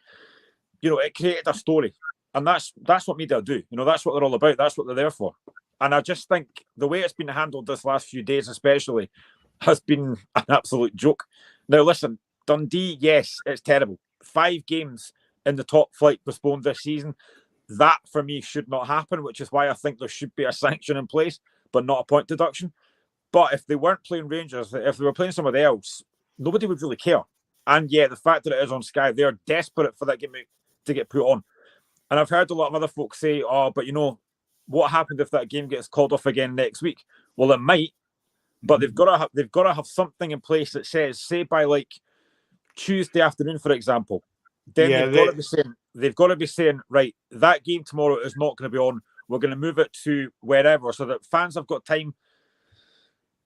you know, it created a story. And that's what media do. You know, that's what they're all about. That's what they're there for. And I just think the way it's been handled this last few days especially has been an absolute joke. Now, listen, Dundee, yes, it's terrible. 5 games in the top flight postponed this season. That, for me, should not happen, which is why I think there should be a sanction in place, but not a point deduction. But if they weren't playing Rangers, if they were playing somebody else, nobody would really care. And yeah, the fact that it is on Sky, they're desperate for that game to get put on. And I've heard a lot of other folks say, oh, but you know, what happened if that game gets called off again next week? Well, it might, but they've got to have something in place that says, say by like Tuesday afternoon, for example, then they've got to be saying, right, that game tomorrow is not going to be on. We're going to move it to wherever, so that fans have got time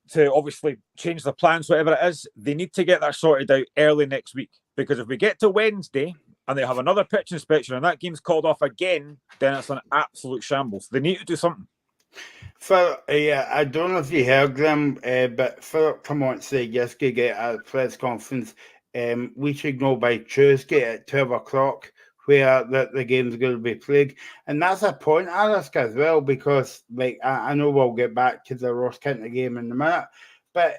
to obviously change their plans, whatever it is. They need to get that sorted out early next week, because if we get to Wednesday and they have another pitch inspection and that game's called off again, then it's an absolute shambles. They need to do something. I don't know if you heard them, but Philip Clement said yesterday at a press conference, we should know by Tuesday at 12 o'clock where the game's going to be played. And that's a point, Alaska, as well, because like I know we'll get back to the Ross County game in a minute, but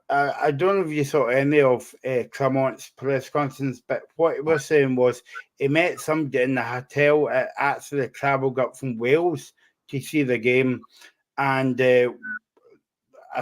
I don't know if you saw any of Clement's press conference, but what he was saying was he met somebody in the hotel, actually travelled up from Wales to see the game, and I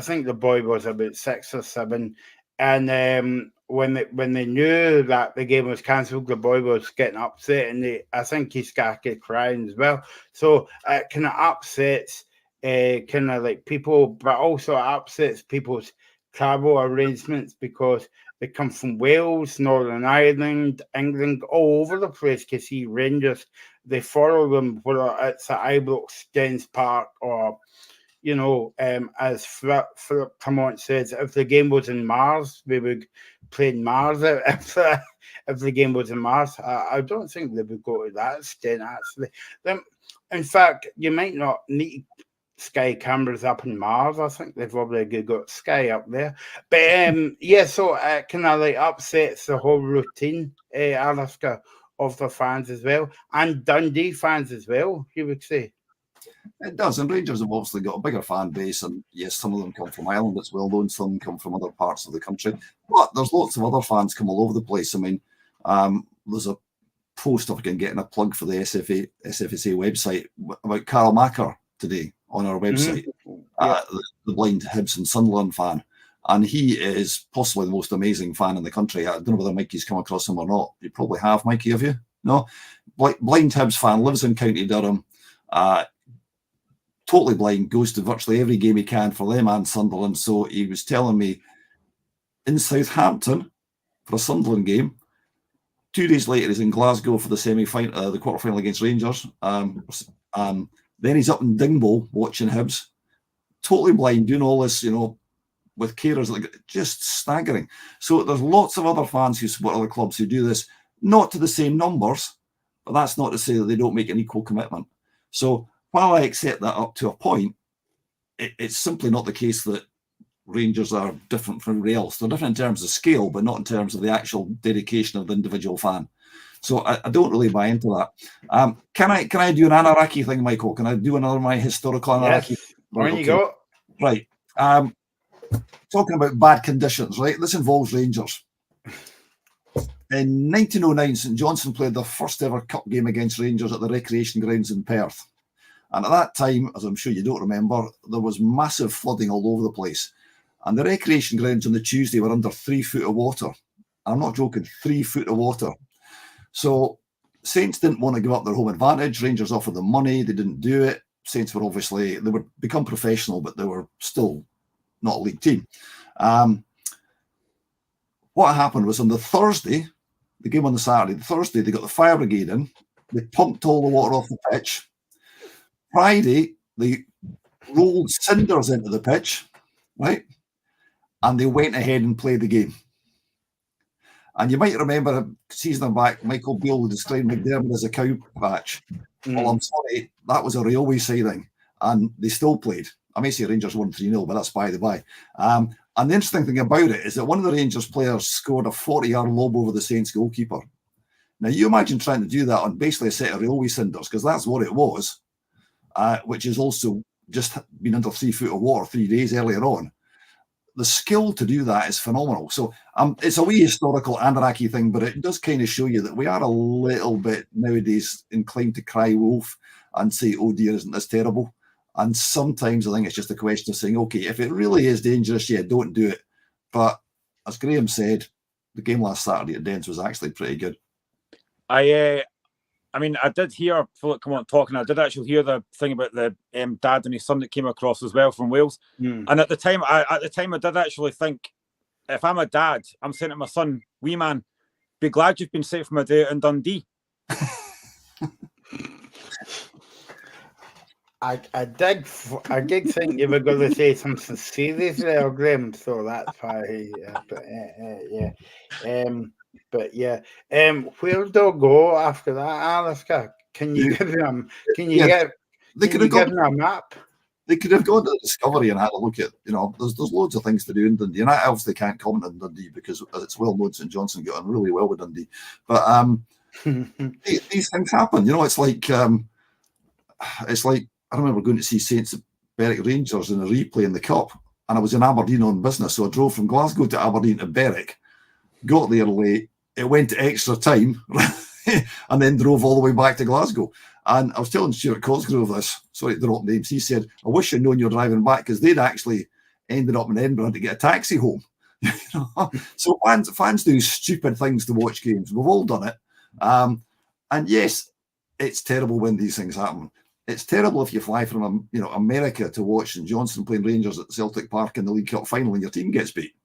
think the boy was about 6 or 7, and when they knew that the game was cancelled, the boy was getting upset, and I think he started crying as well. So it kind of upsets kind of like people, but also upsets people's travel arrangements, because they come from Wales, Northern Ireland, England, all over the place to see Rangers. They follow them, whether it's at Ibrox, Dens Park, or, you know, as Philip Clement says, if the game was in Mars, they would play in Mars. If the game was in Mars, I don't think they would go to that extent, actually. In fact, you might not need Sky cameras up in Mars. I think they've already got Sky up there. But so it kind of like upsets the whole routine, Alaska, of the fans as well, and Dundee fans as well, you would say. It does, and Rangers have obviously got a bigger fan base, and yes, some of them come from Ireland, it's well known, some come from other parts of the country, but there's lots of other fans come all over the place. I mean, there's a post of getting a plug for the SFSA website about Carl Macker today on our website, the blind Hibs and Sunderland fan, and he is possibly the most amazing fan in the country. I don't know whether Mikey's come across him or not. You probably have, Mikey, have you? No? Blind Hibs fan, lives in County Durham, totally blind, goes to virtually every game he can for them and Sunderland. So he was telling me in Southampton for a Sunderland game. 2 days later, he's in Glasgow for the the quarter-final against Rangers. Then he's up in Dingwall watching Hibs. Totally blind, doing all this, with carers, like, just staggering. So there's lots of other fans who support other clubs who do this, not to the same numbers, but that's not to say that they don't make an equal commitment. So while I accept that up to a point, it's simply not the case that Rangers are different from everybody else. They're different in terms of scale, but not in terms of the actual dedication of the individual fan. So I don't really buy into that. Can I do an Anaraki thing, Michael? Can I do another my historical Anaraki? Yes. Right, you go. Right. Talking about bad conditions, right? This involves Rangers. In 1909, St Johnstone played their first ever cup game against Rangers at the recreation grounds in Perth. And at that time, as I'm sure you don't remember, there was massive flooding all over the place. And the recreation grounds on the Tuesday were under 3 foot of water. I'm not joking, 3 foot of water. So Saints didn't want to give up their home advantage. Rangers offered them money. They didn't do it. Saints were obviously, they would become professional, but they were still not a league team. What happened was on the Thursday, the game on the Saturday, the Thursday, they got the fire brigade in. They pumped all the water off the pitch. Friday, they rolled cinders into the pitch, right? And they went ahead and played the game. And you might remember a season back, Michael Beale described McDermott as a cow patch. Well, I'm sorry, that was a railway siding, and they still played. I may say Rangers won 3-0, but that's by the by. And the interesting thing about it is that one of the Rangers players scored a 40-yard lob over the Saints goalkeeper. Now, you imagine trying to do that on basically a set of railway cinders, because that's what it was, which is also just been under 3 foot of water 3 days earlier on. The skill to do that is phenomenal. So it's a wee historical Anaraki thing, but it does kind of show you that we are a little bit nowadays inclined to cry wolf and say, oh dear, isn't this terrible? And sometimes I think it's just a question of saying, okay, if it really is dangerous, yeah, don't do it. But as Graham said, the game last Saturday at Dens was actually pretty good. I mean, I did hear Philip come on talking. I did actually hear the thing about the dad and his son that came across as well from Wales. And at the time, I did actually think, if I'm a dad, I'm saying to my son, wee man, be glad you've been safe from a day out in Dundee. I did think you were going to say something serious there, Graham. So that's why. Where do I go after that, Alistair? Can you give them? They could have given a map. They could have gone to Discovery and had a look at. There's loads of things to do in Dundee, and I obviously can't comment on Dundee because it's well known St Johnstone got on really well with Dundee. But these things happen. It's like I remember going to see Saints at Berwick Rangers in a replay in the Cup, and I was in Aberdeen on business, so I drove from Glasgow to Aberdeen to Berwick, got there late, it went to extra time, and then drove all the way back to Glasgow. And I was telling Stuart Cosgrove this, sorry to drop names, he said, I wish I'd known you were driving back, because they'd actually ended up in Edinburgh to get a taxi home. So fans do stupid things to watch games. We've all done it. And yes, it's terrible when these things happen. It's terrible if you fly from America to watch St Johnstone playing Rangers at Celtic Park in the League Cup final and your team gets beat.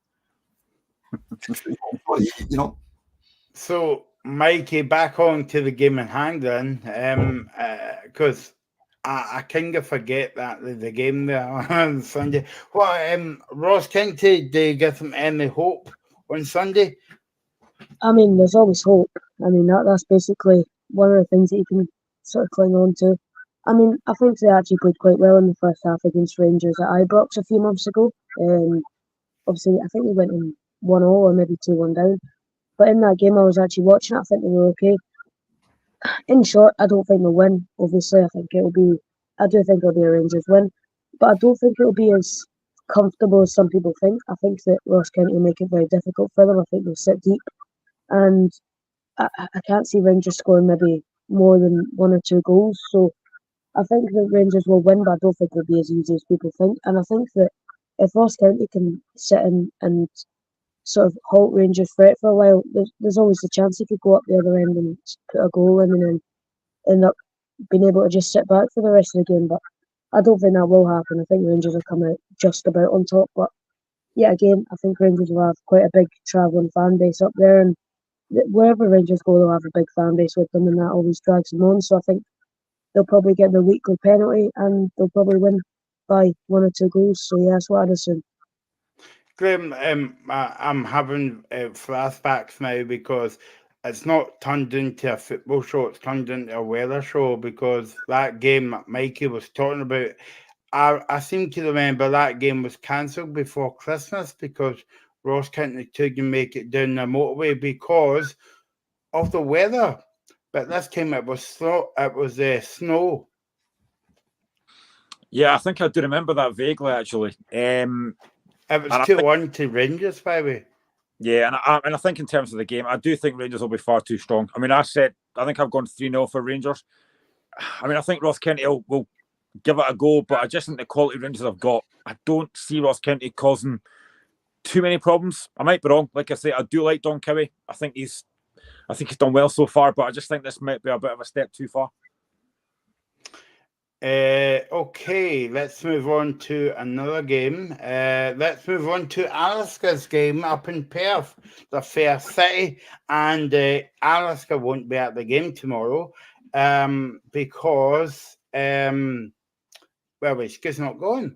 So, Mikey, back on to the game in hand then, because I kind of forget that the game there on Sunday. Ross Kinty, do you give him any hope on Sunday? I mean, there's always hope. I mean, that's basically one of the things that you can sort of cling on to. I mean, I think they actually played quite well in the first half against Rangers at Ibrox a few months ago. Obviously, I think they went in 1-0 or maybe 2-1 down. But in that game, I was actually watching it. I think they were okay. In short, I don't think they'll win. Obviously, I do think it'll be a Rangers win. But I don't think it'll be as comfortable as some people think. I think that Ross County will make it very difficult for them. I think they'll sit deep. And I can't see Rangers scoring maybe more than 1 or 2 goals. So I think that Rangers will win, but I don't think it'll be as easy as people think. And I think that if Ross County can sit in and sort of halt Rangers' threat for a while, there's always the chance he could go up the other end and put a goal in and then end up being able to just sit back for the rest of the game. But I don't think that will happen. I think Rangers will come out just about on top. But yeah, again, I think Rangers will have quite a big travelling fan base up there, and wherever Rangers go, they'll have a big fan base with them, and that always drags them on. So I think they'll probably get their weekly penalty, and they'll probably win by 1 or 2 goals. So yeah, that's what I'd assume. Graham, I'm having flashbacks now because it's not turned into a football show, it's turned into a weather show, because that game that Mikey was talking about, I seem to remember that game was cancelled before Christmas because Ross County couldn't make it down the motorway because of the weather. But this time it was snow. Snow. Yeah, I think I do remember that vaguely, actually. It was 2-1 to Rangers, by the way. Yeah, and I think in terms of the game, I do think Rangers will be far too strong. I mean, I think I've gone 3-0 for Rangers. I mean, I think Ross County will give it a go, but I just think the quality Rangers have got, I don't see Ross County causing too many problems. I might be wrong. Like I say, I do like Don Cowie. I think he's done well so far, but I just think this might be a bit of a step too far. Okay, let's move on to another game. Let's move on to Alaska's game up in Perth, the Fair City, and Alaska won't be at the game tomorrow because well, it's just not going.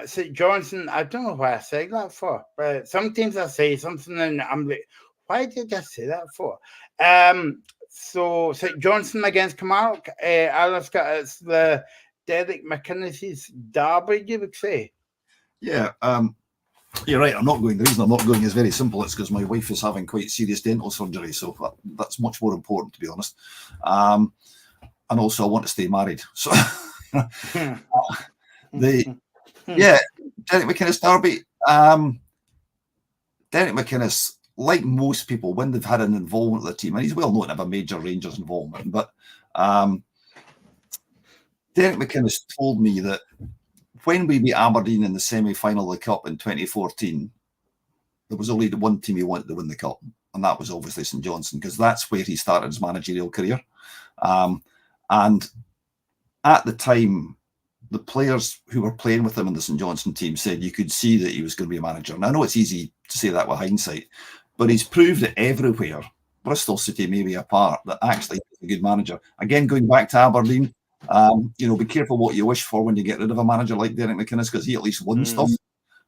St. Johnson, I don't know why I say that for, but sometimes I say something and I'm like, why did I say that for? So St. Johnson against Kilmarnock, Alaska, it's the Derek McInnes's derby, you would say. Yeah, you're right. I'm not going. The reason I'm not going is very simple. It's because my wife is having quite serious dental surgery, so that's much more important, to be honest. And also, I want to stay married. So, Derek McInnes derby. Derek McInnes, like most people, when they've had an involvement with the team, and he's well known to have a major Rangers involvement, but Derek McInnes told me that when we beat Aberdeen in the semi-final of the Cup in 2014, there was only the one team he wanted to win the Cup, and that was obviously St. Johnstone, because that's where he started his managerial career. And at the time, the players who were playing with him in the St. Johnstone team said you could see that he was going to be a manager. And I know it's easy to say that with hindsight, but he's proved it everywhere, Bristol City maybe apart, that actually he's a good manager. Again, going back to Aberdeen, be careful what you wish for when you get rid of a manager like Derek McInnes, because he at least won stuff,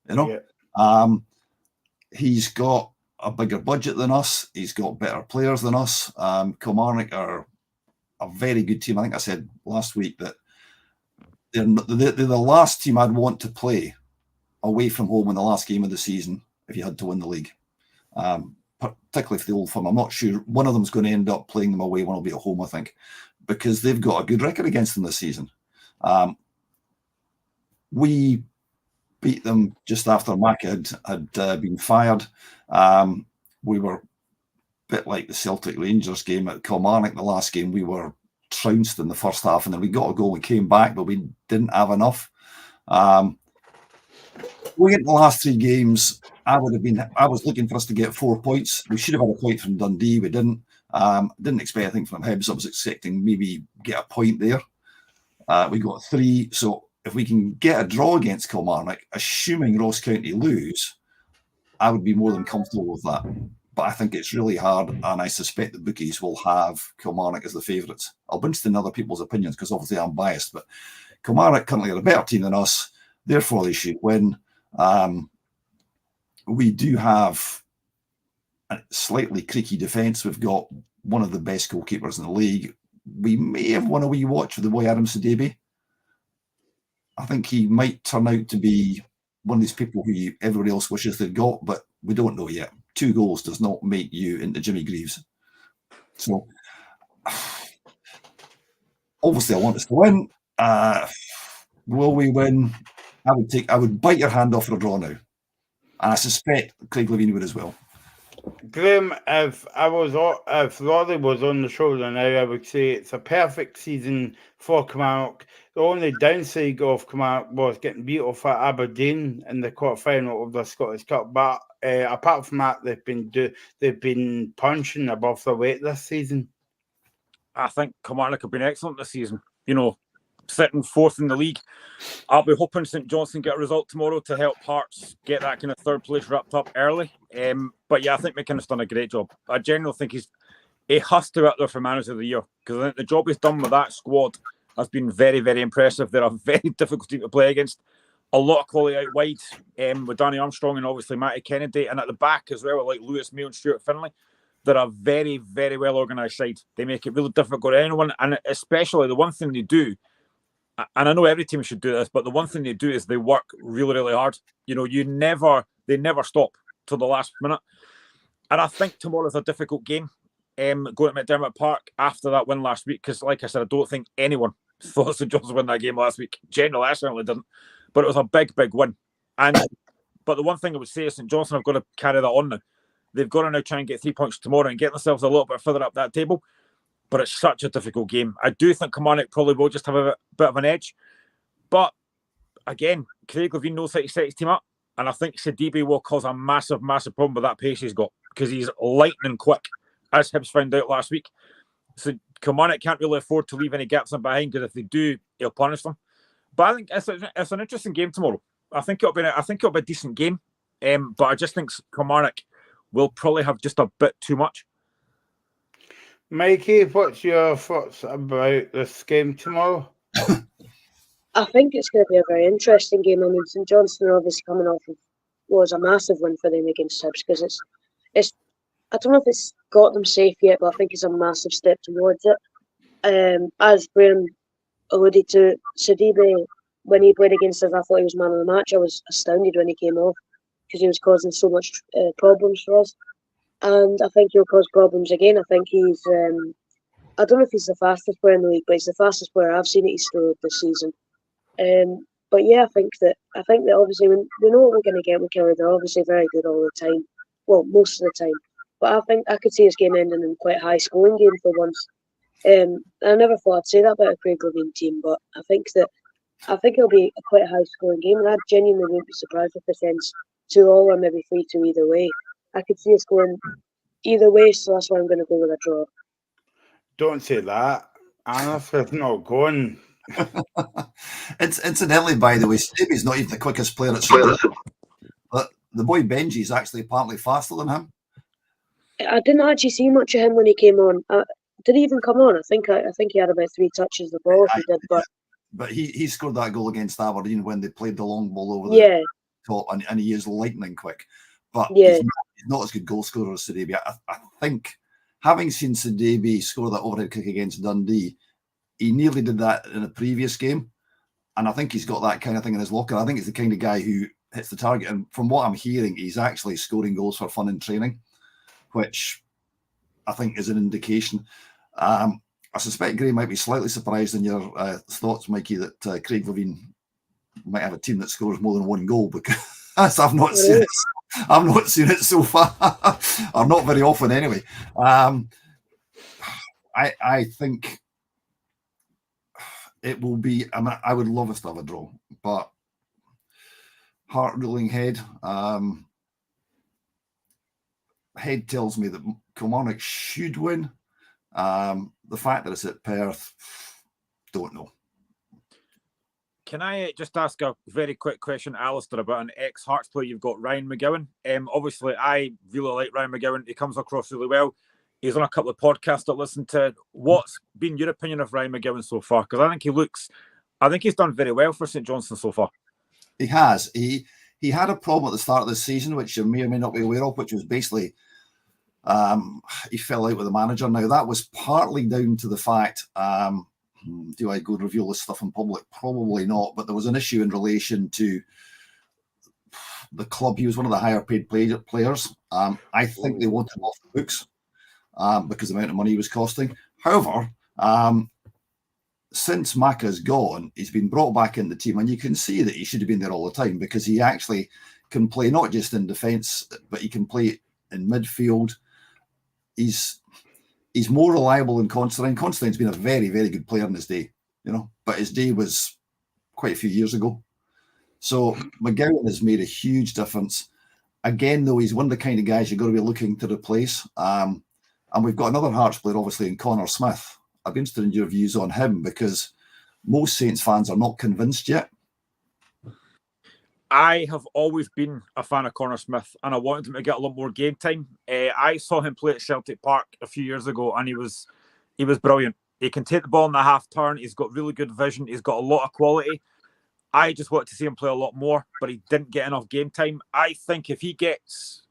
Yeah. He's got a bigger budget than us. He's got better players than us. Kilmarnock are a very good team. I think I said last week that they're the last team I'd want to play away from home in the last game of the season if you had to win the league. Particularly for the Old Firm. I'm not sure. One of them's going to end up playing them away. One will be at home, I think, because they've got a good record against them this season. We beat them just after Macca had been fired. We were a bit like the Celtic Rangers game at Kilmarnock, the last game. We were trounced in the first half, and then we got a goal and came back, but we didn't have enough. We get the last 3 games. I was looking for us to get 4 points. We should have had a point from Dundee. We didn't. Didn't expect anything from Hibs. I was expecting maybe get a point there. We got 3. So if we can get a draw against Kilmarnock, assuming Ross County lose, I would be more than comfortable with that. But I think it's really hard, and I suspect the bookies will have Kilmarnock as the favourites. I'll be interested in other people's opinions because obviously I'm biased, but Kilmarnock currently are a better team than us, therefore they should win. We do have a slightly creaky defence. We've got one of the best goalkeepers in the league. We may have won a wee watch with the boy Adam Sadebe. I think he might turn out to be one of these people who everybody else wishes they'd got, but we don't know yet. 2 goals does not make you into Jimmy Greaves. So, obviously, I want us to win. Will we win? I would bite your hand off for a draw now. And I suspect Craig Levine would as well. Graham, if Rory was on the shoulder now, I would say it's a perfect season for Kilmarnock. The only downside of Kilmarnock was getting beat off at Aberdeen in the quarter-final of the Scottish Cup. But apart from that, they've been punching above their weight this season. I think Kilmarnock have been excellent this season. sitting fourth in the league. I'll be hoping St Johnstone get a result tomorrow to help Hearts get that kind of third place wrapped up early. But yeah, I think McKinnon's done a great job. I genuinely think he has to be up there for Manager of the Year, because I think the job he's done with that squad has been very, very impressive. They're a very difficult team to play against. A lot of quality out wide with Danny Armstrong and obviously Matty Kennedy, and at the back as well, like Lewis Mayo and Stuart Finlay. They're a very, very well organised side. They make it really difficult for anyone, and especially the one thing they do, and I know every team should do this, but the one thing they do is they work really, really hard. They never stop till the last minute. And I think tomorrow's a difficult game, going to McDermott Park after that win last week, because like I said, I don't think anyone thought St Johnstone would win that game last week. Generally, I certainly didn't. But it was a big, big win. But the one thing I would say is St Johnstone have got to carry that on now. They've got to now try and get 3 points tomorrow and get themselves a little bit further up that table. But it's such a difficult game. I do think Kilmarnock probably will just have a bit of an edge. But again, Craig Levein knows how to set his team up. And I think Sidibe will cause a massive, massive problem with that pace he's got, because he's lightning quick, as Hibs found out last week. So Kilmarnock can't really afford to leave any gaps in behind, because if they do, he'll punish them. But I think it's an interesting game tomorrow. I think it'll be a decent game. But I just think Kilmarnock will probably have just a bit too much. Mikey, what's your thoughts about this game tomorrow? I think it's going to be a very interesting game. I mean, St Johnstone are obviously coming off of what was a massive win for them against Hibs, because it's I don't know if it's got them safe yet, but I think it's a massive step towards it. As Graham alluded to, Sidibe, when he played against us, I thought he was man of the match. I was astounded when he came off, because he was causing so much problems for us. And I think he'll cause problems again. I think he's, I don't know if he's the fastest player in the league, but he's the fastest player I've seen at his stroke this season. But yeah, I think that obviously we know what we're going to get with Kelly. They're obviously very good all the time. Well, most of the time. But I think I could see this game ending in quite a high scoring game for once. I never thought I'd say that about a Craig Levein team, but I think it'll be a quite high scoring game, and I genuinely wouldn't be surprised if it ends 2-2 or maybe 3-2 either way. I could see us going either way, so that's why I'm going to go with a draw. Don't say that. Anna's not going. Incidentally, by the way, Stevie's not even the quickest player at school. But the boy Benji is actually apparently faster than him. I didn't actually see much of him when he came on. Did he even come on? I think he had about 3 touches the ball. He did, but he scored that goal against Aberdeen when they played the long ball over the top, and he is lightning quick. But he's not as good goal scorer as Sidibe. I think, having seen Sidibe score that overhead kick against Dundee, he nearly did that in a previous game, and I think he's got that kind of thing in his locker. I think he's the kind of guy who hits the target, and from what I'm hearing, he's actually scoring goals for fun in training, which I think is an indication. I suspect Gray might be slightly surprised in your thoughts, Mikey, that Craig Levein might have a team that scores more than one goal, because I've not seen it. I've not seen it so far, or not very often anyway. I think it will be. I would love us to have a draw, but heart ruling head. Head tells me that Kilmarnock should win. The fact that it's at Perth, don't know. Can I just ask a very quick question, Alistair, about an ex-Hearts player you've got, Ryan McGowan? Obviously, I really like Ryan McGowan. He comes across really well. He's on a couple of podcasts that I listen to. What's been your opinion of Ryan McGowan so far? Because I think he's done very well for St Johnstone so far. He has. He had a problem at the start of the season, which you may or may not be aware of, which was basically he fell out with the manager. Now, that was partly down to the fact, do I go reveal this stuff in public? Probably not, but there was an issue in relation to the club. He was one of the higher paid players. I think they wanted him off the books because of the amount of money he was costing. However, since Macca's gone, he's been brought back in the team, and you can see that he should have been there all the time, because he actually can play not just in defence, but he can play in midfield. He's more reliable than Constantine. Constantine's been a very, very good player in his day, but his day was quite a few years ago. So McGowan has made a huge difference. Again, though, he's one of the kind of guys you've got to be looking to replace. And we've got another Hearts player, obviously, in Connor Smith. I'd be interested in your views on him, because most Saints fans are not convinced yet. I have always been a fan of Connor Smith, and I wanted him to get a lot more game time. I saw him play at Celtic Park a few years ago, and he was brilliant. He can take the ball in the half turn. He's got really good vision. He's got a lot of quality. I just wanted to see him play a lot more, but he didn't get enough game time. I think if he gets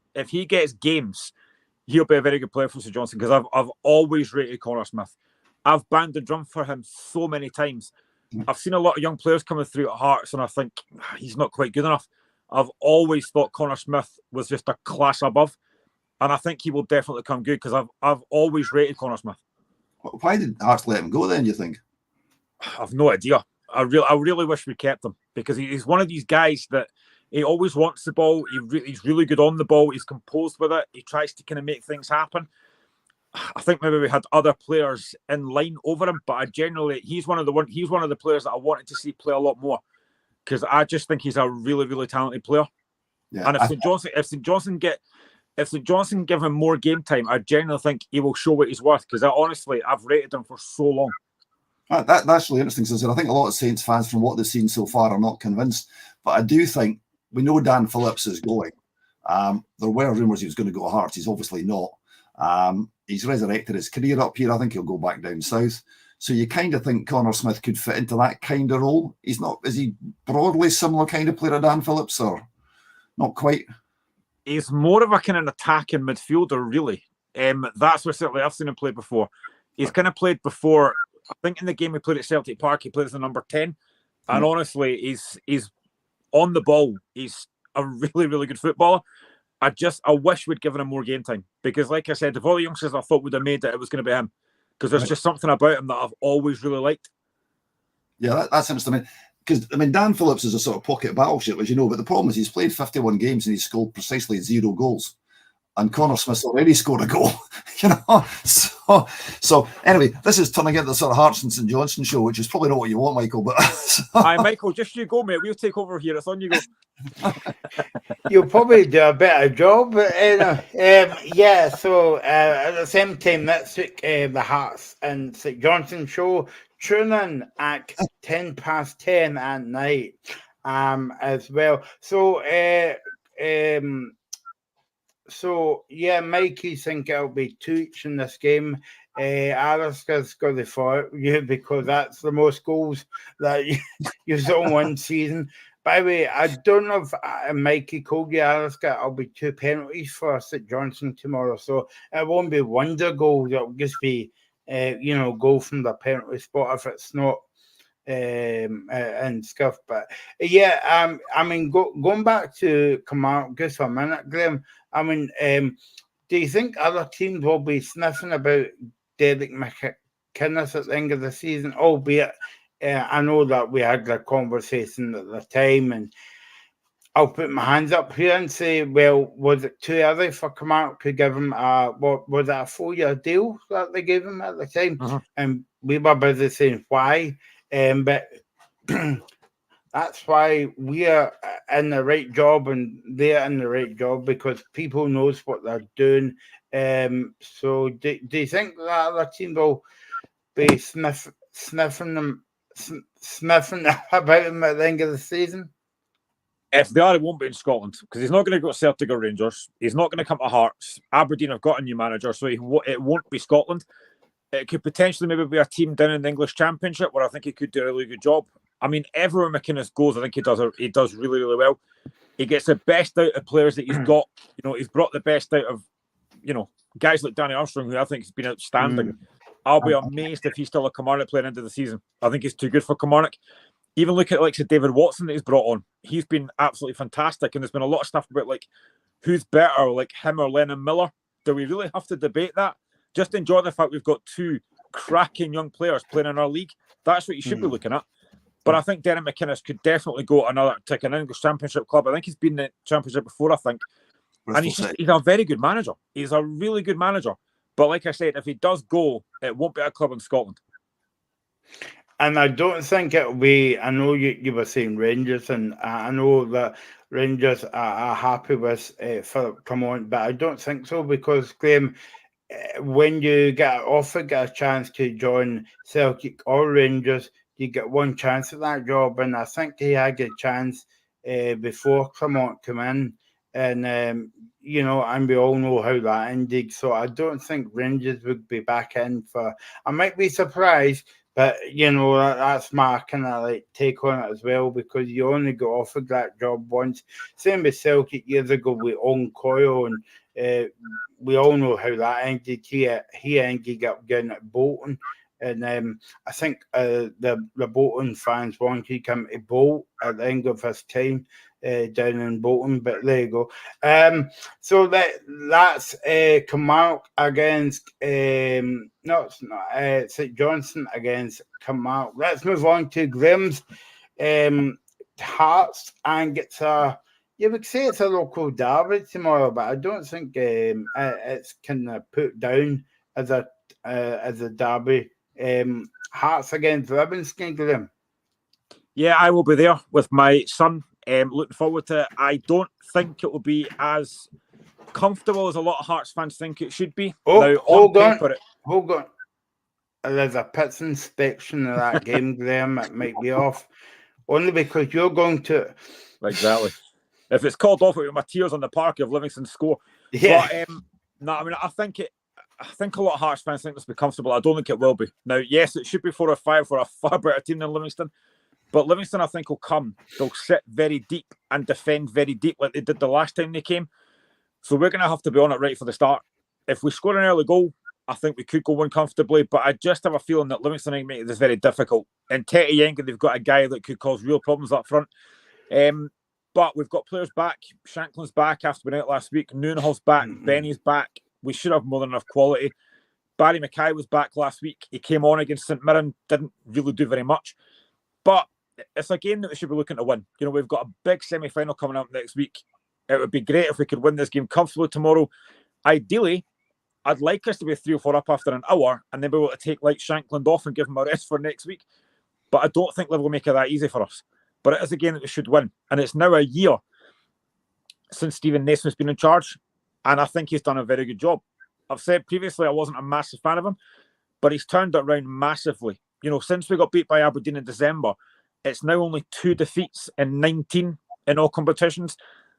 games, he'll be a very good player for St Johnstone, because I've always rated Connor Smith. I've banged the drum for him so many times. I've seen a lot of young players coming through at Hearts, and I think he's not quite good enough. I've always thought Connor Smith was just a class above, and I think he will definitely come good, because I've always rated Connor Smith. Why did Hearts let him go then, you think? I've no idea. I really wish we kept him, because he's one of these guys that he always wants the ball. He's really good on the ball. He's composed with it. He tries to kind of make things happen. I think maybe we had other players in line over him, but he's one of the players that I wanted to see play a lot more, because I just think he's a really, really talented player. Yeah, and if St Johnstone give him more game time, I genuinely think he will show what he's worth, because I've rated him for so long. That's really interesting. So I think a lot of Saints fans, from what they've seen so far, are not convinced. But I do think, we know Dan Phillips is going. There were rumours he was going to go to Hearts. He's obviously not. He's resurrected his career up here. I think he'll go back down south. So you kind of think Connor Smith could fit into that kind of role. Is he broadly similar kind of player to Dan Phillips, or not quite? He's more of a kind of attacking midfielder, really. That's what certainly I've seen him play before. He's kind of played before. I think in the game he played at Celtic Park, he played as the number 10. And honestly, he's on the ball. He's a really, really good footballer. I wish we'd given him more game time, because, like I said, of all the youngsters I thought would have made it was going to be him, because there's just something about him that I've always really liked. Yeah, that's interesting. Because Dan Phillips is a sort of pocket battleship, as you know, but the problem is he's played 51 games and he's scored precisely 0 goals. And Connor Smith's already scored a goal, So anyway, this is turning into the sort of Hearts and St Johnstone show, which is probably not what you want, Michael. But hi, Michael, just you go, mate. We'll take over here. It's on you go. You'll probably do a better job. So at the same time next week, the Hearts and St Johnstone show. Tune in at 10:10 at night, as well. So yeah, Mikey think it'll be 2 each in this game. Alaska's got the fault you, because that's the most goals that you've done one season. By the way, I don't know if Mikey called you, Alaska. It'll be 2 penalties for St Johnstone tomorrow, so it won't be wonder goals. It'll just be goal from the penalty spot if it's not and stuff. But yeah, going back to Kilmarnock just for a minute, Graham. Do you think other teams will be sniffing about Derek McInnes at the end of the season? Albeit, I know that we had the conversation at the time, and I'll put my hands up here and say, well, was it too early for Kilmarnock to give him was that a 4-year deal that they gave him at the time? Uh-huh. And we were busy saying why. But that's why we are in the right job and they're in the right job, because people knows what they're doing. So do you think that other team will be sniffing about him at the end of the season? If they are, it won't be in Scotland, because he's not going to go to Celtic or Rangers. He's not going to come to Hearts. Aberdeen have got a new manager, so it won't be Scotland. It could potentially maybe be a team down in the English Championship, where I think he could do a really good job. Everywhere McInnes goes, I think he does really, really well. He gets the best out of players that he's got. He's brought the best out of, guys like Danny Armstrong, who I think has been outstanding. I'll be amazed if he's still a Kilmarnock player into the season. I think he's too good for Kilmarnock. Even look at David Watson that he's brought on. He's been absolutely fantastic, and there's been a lot of stuff about who's better, him or Lennon Miller. Do we really have to debate that? Just enjoy the fact we've got 2 cracking young players playing in our league. That's what you should be looking at. But I think Derek McInnes could definitely go an English Championship club. I think he's been in the Championship before, I think. And he's a very good manager. He's a really good manager. But like I said, if he does go, it won't be a club in Scotland. And I don't think it'll be, I know you were saying Rangers, and I know that Rangers are happy with Philip come on, but I don't think so, because, Graham, when you get a chance to join Celtic or Rangers, you get one chance at that job, and I think he had a chance before Clement came in, and and we all know how that ended. So I don't think Rangers would be back in for. I might be surprised, but that's my kind of like take on it as well, because you only got offered that job once. Same with Celtic years ago with Owen Coyle, and we all know how that ended. He ended up getting at Bolton. And I think the Bolton fans wanted him to bolt at the end of his time down in Bolton, but there you go. So that's Kilmarnock against no, it's not St Johnstone against Kilmarnock. Let's move on to Graham's Hearts, and you would say it's a local derby tomorrow, but I don't think it's kind of put down as a derby. Hearts against Livingston, Graham. Yeah, I will be there with my son. Looking forward to it. I don't think it will be as comfortable as a lot of Hearts fans think it should be. Hold on. There's a pitch inspection of that game, Graham. It might be off. Only because you're going to... Exactly. If it's called off, with my tears on the park if Livingston score. Yeah. But, I think a lot of Hearts fans think this will be comfortable. I don't think it will be. Now, yes, it should be 4 or 5 for a far better team than Livingston. But Livingston, I think, will come. They'll sit very deep and defend very deep like they did the last time they came. So we're going to have to be on it right for the start. If we score an early goal, I think we could go win comfortably. But I just have a feeling that Livingston are making this very difficult. In Tete Yenga, they've got a guy that could cause real problems up front. But we've got players back. Shanklin's back after being out last week. Noonhall's back. Benny's back. We should have more than enough quality. Barry Mackay was back last week. He came on against St Mirren, didn't really do very much. But it's a game that we should be looking to win. We've got a big semi-final coming up next week. It would be great if we could win this game comfortably tomorrow. Ideally, I'd like us to be 3 or 4 up after an hour and then be able to take like Shankland off and give him a rest for next week. But I don't think Liv will make it that easy for us. But it is a game that we should win. And it's now a year since Stephen Naismith's been in charge. And I think he's done a very good job. I've said previously I wasn't a massive fan of him, but he's turned it around massively. Since we got beat by Aberdeen in December, it's now only 2 defeats in 19 in all competitions.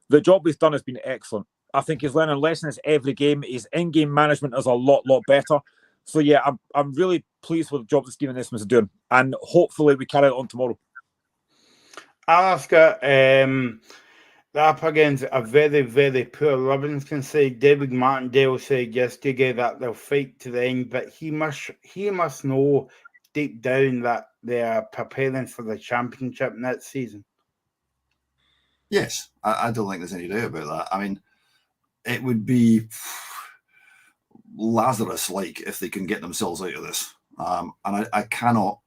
The job he's done has been excellent. I think he's learning lessons every game. His in-game management is a lot better. So, yeah, I'm really pleased with the job that Stephen Naismith is doing. And hopefully we carry it on tomorrow. Alaska, up against a very, very poor Livingston side. David Martindale said yesterday that they'll fight to the end, but he must know deep down that they are preparing for the championship next season. Yes, I don't think there's any doubt about that. I mean, it would be Lazarus-like if they can get themselves out of this. And I cannot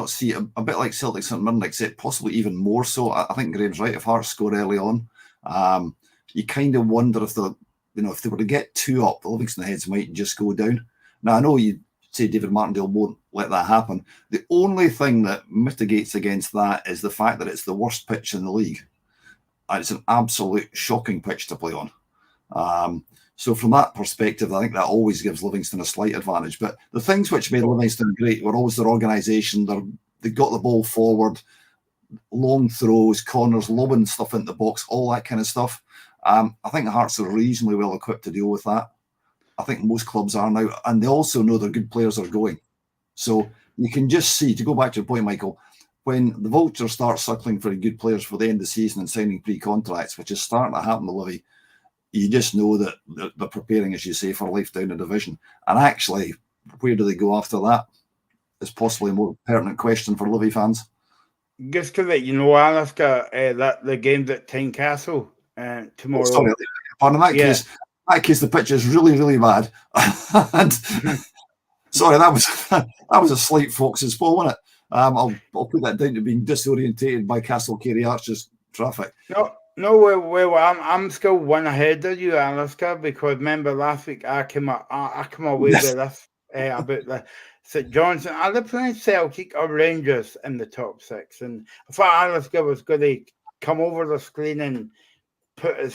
see it a bit like Celtic St Mirren, except possibly even more so. I think Graham's right. If Hearts score early on, you kind of wonder if if they were to get 2 up, the Livingston heads might just go down. Now I know you say David Martindale won't let that happen. The only thing that mitigates against that is the fact that it's the worst pitch in the league. And it's an absolute shocking pitch to play on. So from that perspective, I think that always gives Livingston a slight advantage. But the things which made Livingston great were always their organisation. They got the ball forward, long throws, corners, lobbing stuff into the box, all that kind of stuff. I think Hearts are reasonably well equipped to deal with that. I think most clubs are now. And they also know their good players are going. So you can just see, to go back to your point, Michael, when the vultures start suckling for good players for the end of the season and signing pre-contracts, which is starting to happen to Livy, you just know that they're preparing, as you say, for life down the division. And actually, where do they go after that? Is possibly a more pertinent question for Livy fans. Just because Alaska, that the game's at Tynecastle tomorrow. Sorry, pardon, in that case, the pitch is really, really bad. And sorry, that was a slight Fox's fall, wasn't it? I'll put that down to being disorientated by Castle Carey Archers traffic. No, well, I'm still one ahead of you, Alaska, because remember last week I came away with this about the St Johnstone. Are they playing Celtic or Rangers in the top 6? And I thought Alaska was going to come over the screen and put his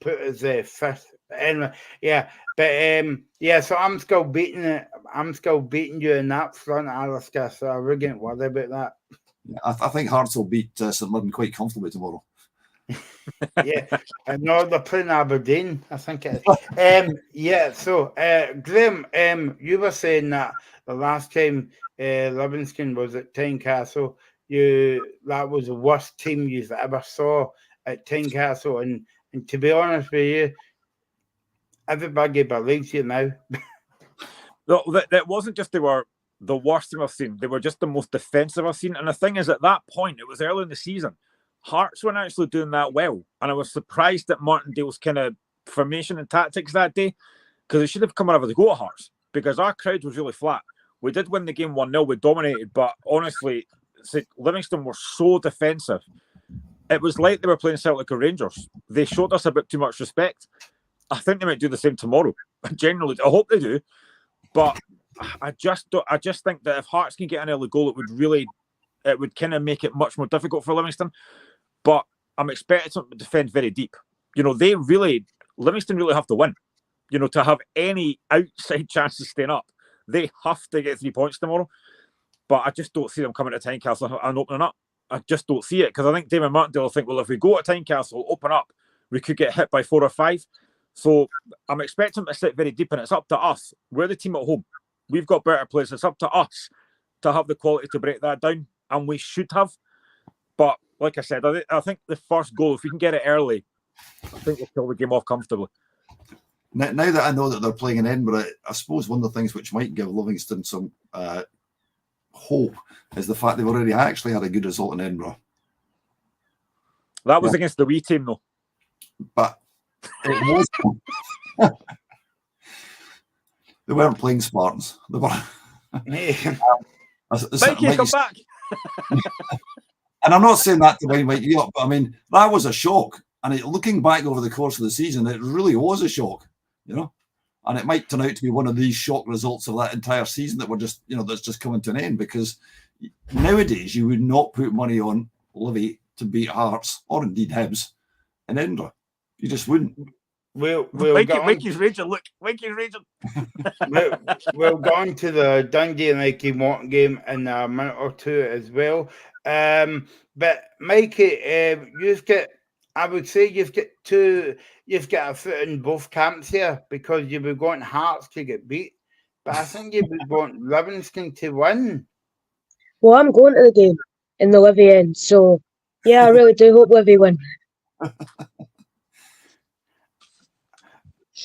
fifth. Anyway, yeah, But yeah, so I'm still beating it. I'm still beating you in that front, Alistair. So I wouldn't worry about that. I think Hearts will beat St Mirren quite comfortably tomorrow. Yeah, and no, they're playing Aberdeen, I think it is. Yeah, so Graham, you were saying that the last time Livingston was at Tynecastle, that was the worst team you ever saw at Tynecastle, and to be honest with you, everybody believes you now. No, that wasn't just they were the worst team I've seen. They were just the most defensive I've seen. And the thing is, at that point, it was early in the season. Hearts weren't actually doing that well. And I was surprised at Martindale's kind of formation and tactics that day, because they should have come over the go at Hearts, because our crowd was really flat. We did win the game 1-0, we dominated, but honestly, Livingston were so defensive. It was like they were playing Celtic or Rangers. They showed us a bit too much respect. I think they might do the same tomorrow. Generally, I hope they do. But I just think that if Hearts can get an early goal, it would kind of make it much more difficult for Livingston. But I'm expecting them to defend very deep. You know, Livingston really have to win. You know, to have any outside chance of staying up, they have to get 3 points tomorrow. But I just don't see them coming to Tynecastle and opening up. I just don't see it, because I think David Martindale will think, well, if we go to Tynecastle, open up, we could get hit by 4 or 5. So I'm expecting them to sit very deep, and it's up to us. We're the team at home. We've got better players. It's up to us to have the quality to break that down, and we should have. But like I said, I think the first goal, if we can get it early, I think we'll kill the game off comfortably. Now that I know that they're playing in Edinburgh, I suppose one of the things which might give Livingston some hope is the fact they've already actually had a good result in Edinburgh. That was against the wee team, though. But it was. They weren't playing Spartans. They were. Mikey, come back. And I'm not saying that to wind you up, but I mean, that was a shock. And looking back over the course of the season, it really was a shock, you know. And it might turn out to be one of these shock results of that entire season that we're just, you know, that's just coming to an end. Because nowadays you would not put money on Livy to beat Hearts or indeed Hibs in Edinburgh. You just wouldn't. Mikey's raging. Look, Mikey's raging. We'll go on to the Dundee and Mikey Morton game in a minute or two as well. But Mikey, I would say you've got a foot in both camps here, because you would want Hearts to get beat, but I think you would want Livingston to win. Well, I'm going to the game in the Livy end, so yeah, I really do hope Livy win.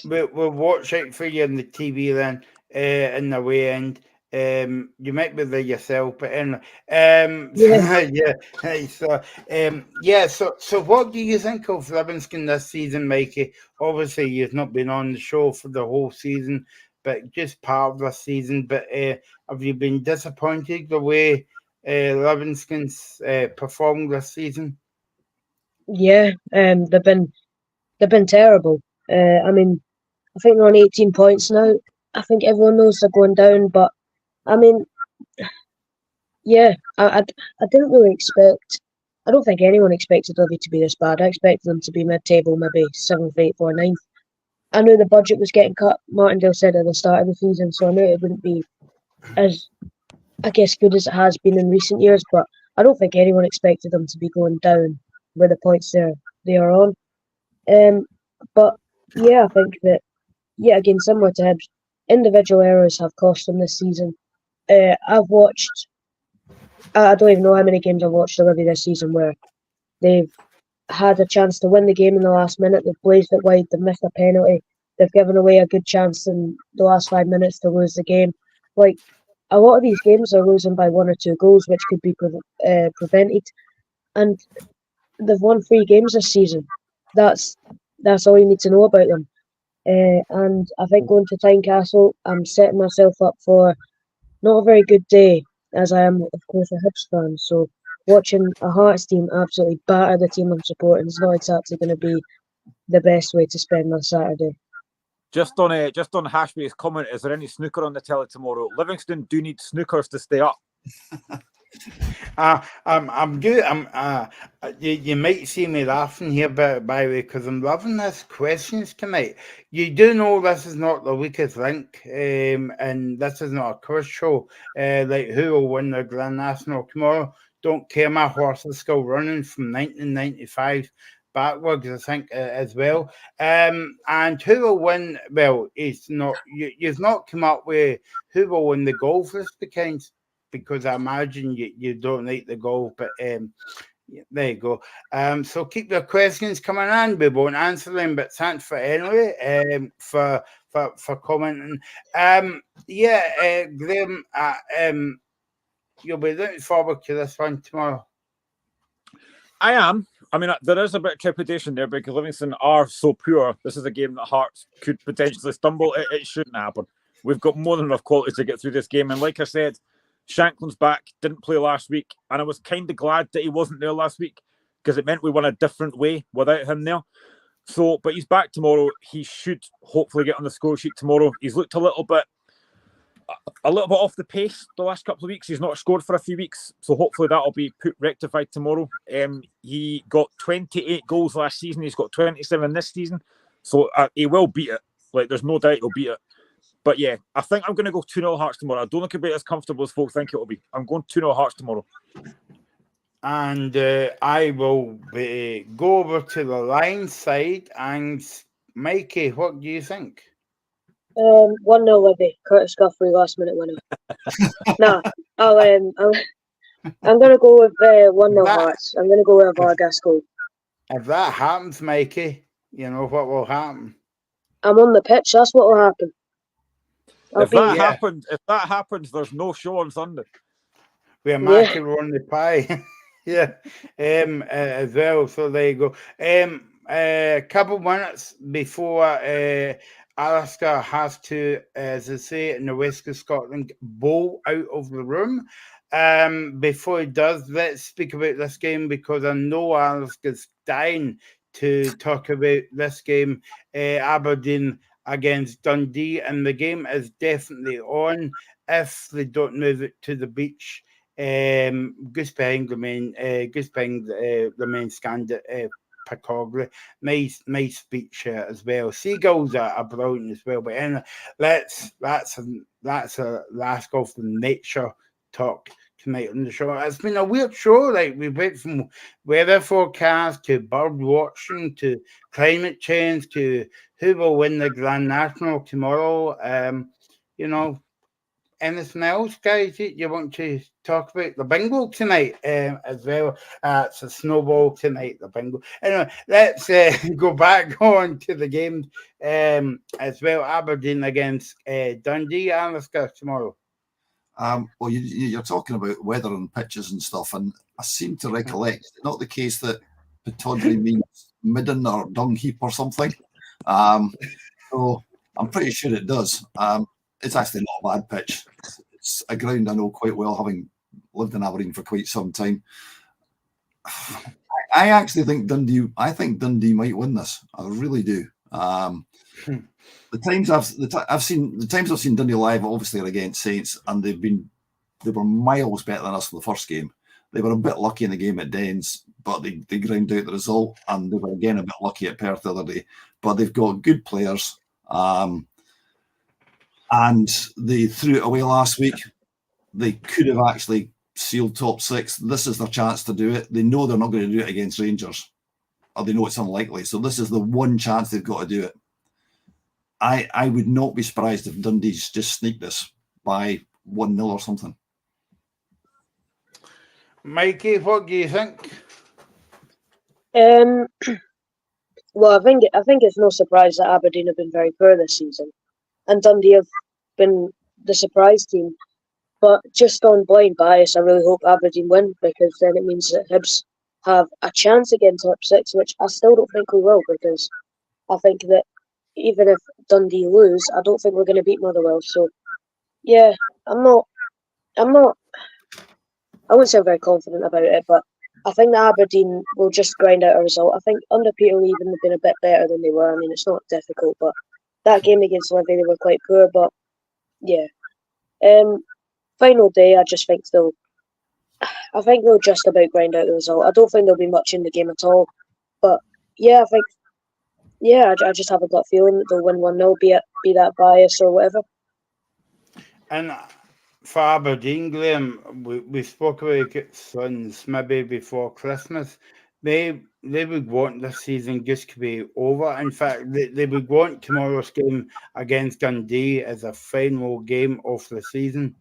We'll watch out for you on the TV then, in the way end. You might be there yourself, but anyway. So what do you think of Livingston this season, Mikey? Obviously, you've not been on the show for the whole season, but just part of the season. But have you been disappointed the way Livingston's performed this season? Yeah, they've been terrible. I mean, I think they're on 18 points now. I think everyone knows they're going down, but I mean, yeah, I didn't really expect. I don't think anyone expected Livy to be this bad. I expected them to be mid-table, maybe 7th, 8th, or 9th. I knew the budget was getting cut. Martindale said at the start of the season, so I knew it wouldn't be as, I guess, good as it has been in recent years. But I don't think anyone expected them to be going down with the points they are on. But yeah, I think that, yeah, again, similar to Hibs, individual errors have cost them this season. I've watched, I don't even know how many games I've watched of Livy this season where they've had a chance to win the game in the last minute, they've blazed it wide, they've missed a penalty, they've given away a good chance in the last 5 minutes to lose the game. Like, a lot of these games are losing by 1 or 2 goals, which could be prevented. And they've won 3 games this season. That's all you need to know about them. And I think going to Tynecastle, I'm setting myself up for not a very good day, as I am, of course, a Hibs fan. So watching a Hearts team absolutely batter the team I'm supporting is not exactly going to be the best way to spend my Saturday. Just on Hashby's comment, is there any snooker on the telly tomorrow? Livingston do need snookers to stay up. I'm good. You might see me laughing here, but by the way, because I'm loving this questions tonight. You do know this is not the weakest link, and this is not a quiz show. Like who will win the Grand National tomorrow? Don't care. My horse is still running from 1995 backwards, I think, as well. And who will win? Well, it's not. You've not come up with who will win the golf this weekend, because I imagine you don't like the golf, but there you go. So keep your questions coming in. We won't answer them, but thanks for anyway for commenting. Graham, you'll be looking forward to this one tomorrow. I am. I mean, there is a bit of trepidation there because Livingston are so poor. This is a game that Hearts could potentially stumble. It shouldn't happen. We've got more than enough quality to get through this game. And like I said, Shankland's back, didn't play last week. And I was kind of glad that he wasn't there last week because it meant we won a different way without him there. So, but he's back tomorrow. He should hopefully get on the score sheet tomorrow. He's looked a little bit off the pace the last couple of weeks. He's not scored for a few weeks, so hopefully that'll be rectified tomorrow. He got 28 goals last season. He's got 27 this season, so he will beat it. Like, there's no doubt he'll beat it. But yeah, I think I'm going to go 2-0 Hearts tomorrow. I don't think it'll be as comfortable as folks think it'll be. I'm going 2-0 Hearts tomorrow. And I will go over to the line side. And Mikey, what do you think? 1-0 Libby. Curtis Guthrie last minute winner. I'm gonna go with 1-0 Hearts. I'm gonna go with a Vargas goal. If that happens, Mikey, you know what will happen. I'm on the pitch. That's what will happen. If that happens, there's no show on Sunday. We're macaroni pie. Yeah, as well. So there you go. A couple minutes before Alastair has to, as I say, in the West of Scotland, bowl out of the room. Before he does, let's speak about this game because I know Alastair's dying to talk about this game, Aberdeen against Dundee, and the game is definitely on if they don't move it to the beach. Goose behind the main stand at Picogly. Nice speech as well. Seagulls are brilliant as well. But anyway, that's a last of the nature talk tonight on the show. It's been a weird show. Like, we went from weather forecast to bird watching to climate change to who will win the Grand National tomorrow. Anything else, guys, you want to talk about? The bingo tonight as well. It's a snowball tonight, the bingo. Anyway, let's go back on to the game as well. Aberdeen against Dundee. Alastair tomorrow. Well, you're talking about weather and pitches and stuff, and I seem to recollect it's not the case that Pataudry means midden or dung heap or something. So I'm pretty sure it does. It's actually not a bad pitch. It's a ground I know quite well, having lived in Aberdeen for quite some time. I actually think Dundee. I think Dundee might win this. I really do. The times I've seen Dundee live, obviously, are against Saints, and they were miles better than us in the first game. They were a bit lucky in the game at Dens, but they ground out the result, and they were again a bit lucky at Perth the other day. But they've got good players. And they threw it away last week. They could have actually sealed top six. This is their chance to do it. They know they're not going to do it against Rangers, or they know it's unlikely. So this is the one chance they've got to do it. I would not be surprised if Dundee's just sneaked this by 1-0 or something. Mikey, what do you think? Well, I think it's no surprise that Aberdeen have been very poor this season, and Dundee have been the surprise team. But just on blind bias, I really hope Aberdeen win, because then it means that Hibs have a chance against top six, which I still don't think we will, because I think that even if Dundee lose, I don't think we're going to beat Motherwell. So, yeah, I wouldn't say I'm very confident about it, but I think that Aberdeen will just grind out a result. I think under Peter Lee, even they've been a bit better than they were. I mean, it's not difficult, but that game against Livy, they were quite poor. But yeah, final day, I just think they'll I think they'll just about grind out the result. I don't think there'll be much in the game at all. But yeah, I think I just have a gut feeling that they'll win 1-0, be that bias or whatever. And for Aberdeen, Graham, we spoke about it since maybe before Christmas. They would want this season just to be over. In fact, they would want tomorrow's game against Dundee as a final game of the season.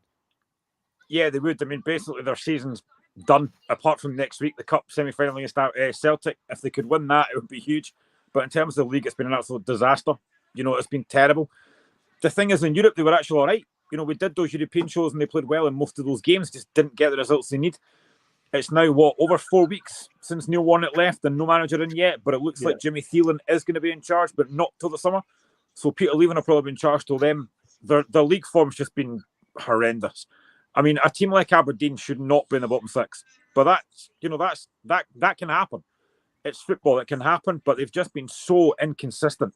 Yeah, they would. I mean, basically their season's done. Apart from next week, the cup semi-final against Celtic. If they could win that, it would be huge. But in terms of the league, it's been an absolute disaster. It's been terrible. The thing is, in Europe, they were actually all right. We did those European shows and they played well in most of those games, just didn't get the results they need. It's now, over 4 weeks since Neil Warnock left and no manager in yet, but it looks like Jimmy Thielen is going to be in charge, but not till the summer. So Peter Leaven will probably be in charge till then. Their league form's just been horrendous. I mean, a team like Aberdeen should not be in the bottom six, but that can happen. It's football, it can happen, but they've just been so inconsistent.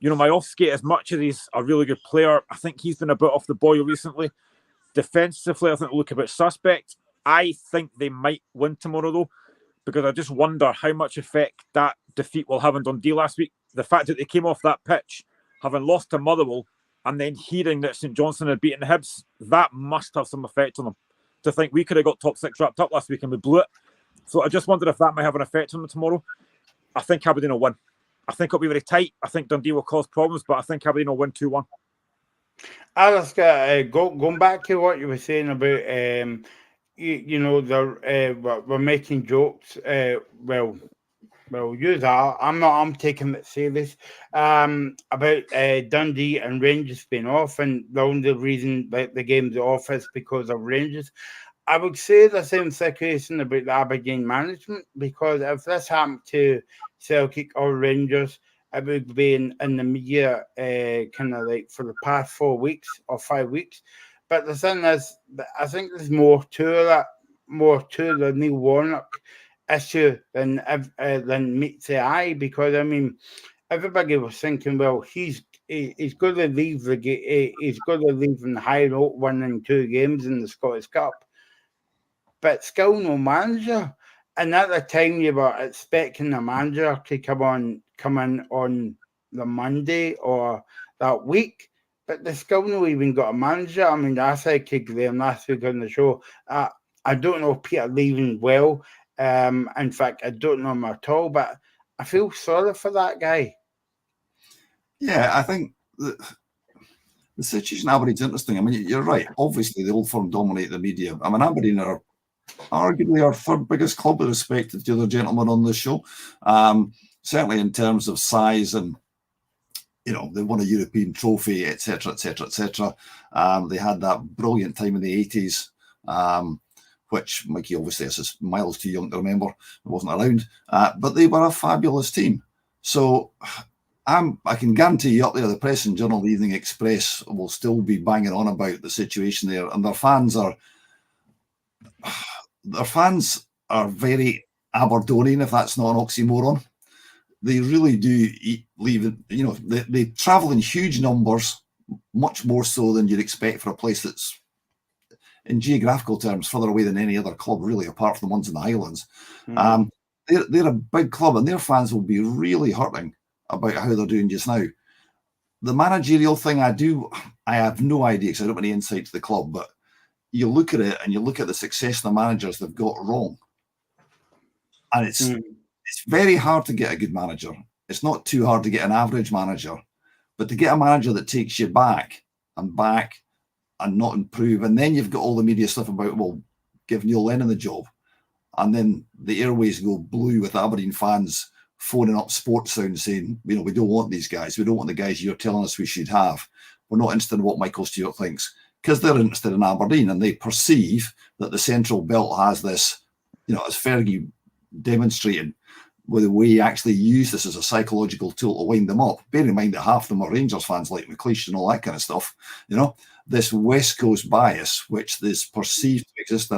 Majowski, as much as he's a really good player, I think he's been a bit off the boil recently. Defensively, I think they look a bit suspect. I think they might win tomorrow, though, because I just wonder how much effect that defeat will have on Dundee last week. The fact that they came off that pitch, having lost to Motherwell, and then hearing that St Johnstone had beaten Hibs, that must have some effect on them. To think we could have got top six wrapped up last week and we blew it. So I just wondered if that might have an effect on them tomorrow. I think Aberdeen will win. I think it'll be very tight. I think Dundee will cause problems, but I think Aberdeen will win 2-1. Alistair, going back to what you were saying about, we're making jokes. Well, you are. I'm taking it serious. About Dundee and Rangers being off, and the only reason the game's off is because of Rangers. I would say the same situation about the Aberdeen management, because if this happened to Celtic or Rangers, it would be in the media kind of like for the past 4 weeks or 5 weeks. But the thing is, I think there's more to that, more to the Neil Warnock issue than meets the eye, because I mean, everybody was thinking, well, he's going to leave the game, he's going to leave in the high note, winning 2 games in the Scottish Cup, but still no manager. And at the time, you were expecting the manager to come in on the Monday or that week, but they still not even got a manager. I mean, I said to Graham last week on the show, I don't know Peter Leaven well. In fact, I don't know him at all, but I feel sorry for that guy. Yeah, I think the situation in Aberdeen's interesting. I mean, you're right. Obviously, the Old Firm dominate the media. I mean, Aberdeen are arguably our third biggest club with respect to the other gentlemen on the show. Certainly in terms of size and, they won a European trophy, etc., etc., etc. They had that brilliant time in the 80s, which Mikey obviously is miles too young to remember. It wasn't around, but they were a fabulous team. So I can guarantee you up there, the Press and Journal, the Evening Express will still be banging on about the situation there, and their fans are very Aberdonian, if that's not an oxymoron. They really do leave it, they travel in huge numbers, much more so than you'd expect for a place that's, in geographical terms, further away than any other club, really, apart from the ones in the Highlands. Mm-hmm. They're a big club, and their fans will be really hurting about how they're doing just now. The managerial thing, I have no idea, because I don't have any insight to the club, but you look at it and you look at the success of the managers they've got wrong. And it's very hard to get a good manager. It's not too hard to get an average manager, but to get a manager that takes you back and not improve, and then you've got all the media stuff about, well, give Neil Lennon the job, and then the airways go blue with Aberdeen fans phoning up Sports Sound saying, we don't want these guys. We don't want the guys you're telling us we should have. We're not interested in what Michael Stewart thinks, because they're interested in Aberdeen, and they perceive that the Central Belt has this, as Fergie demonstrated, with the way he actually used this as a psychological tool to wind them up. Bear in mind that half of them are Rangers fans like McLeish and all that kind of stuff. This West Coast bias, which is perceived to exist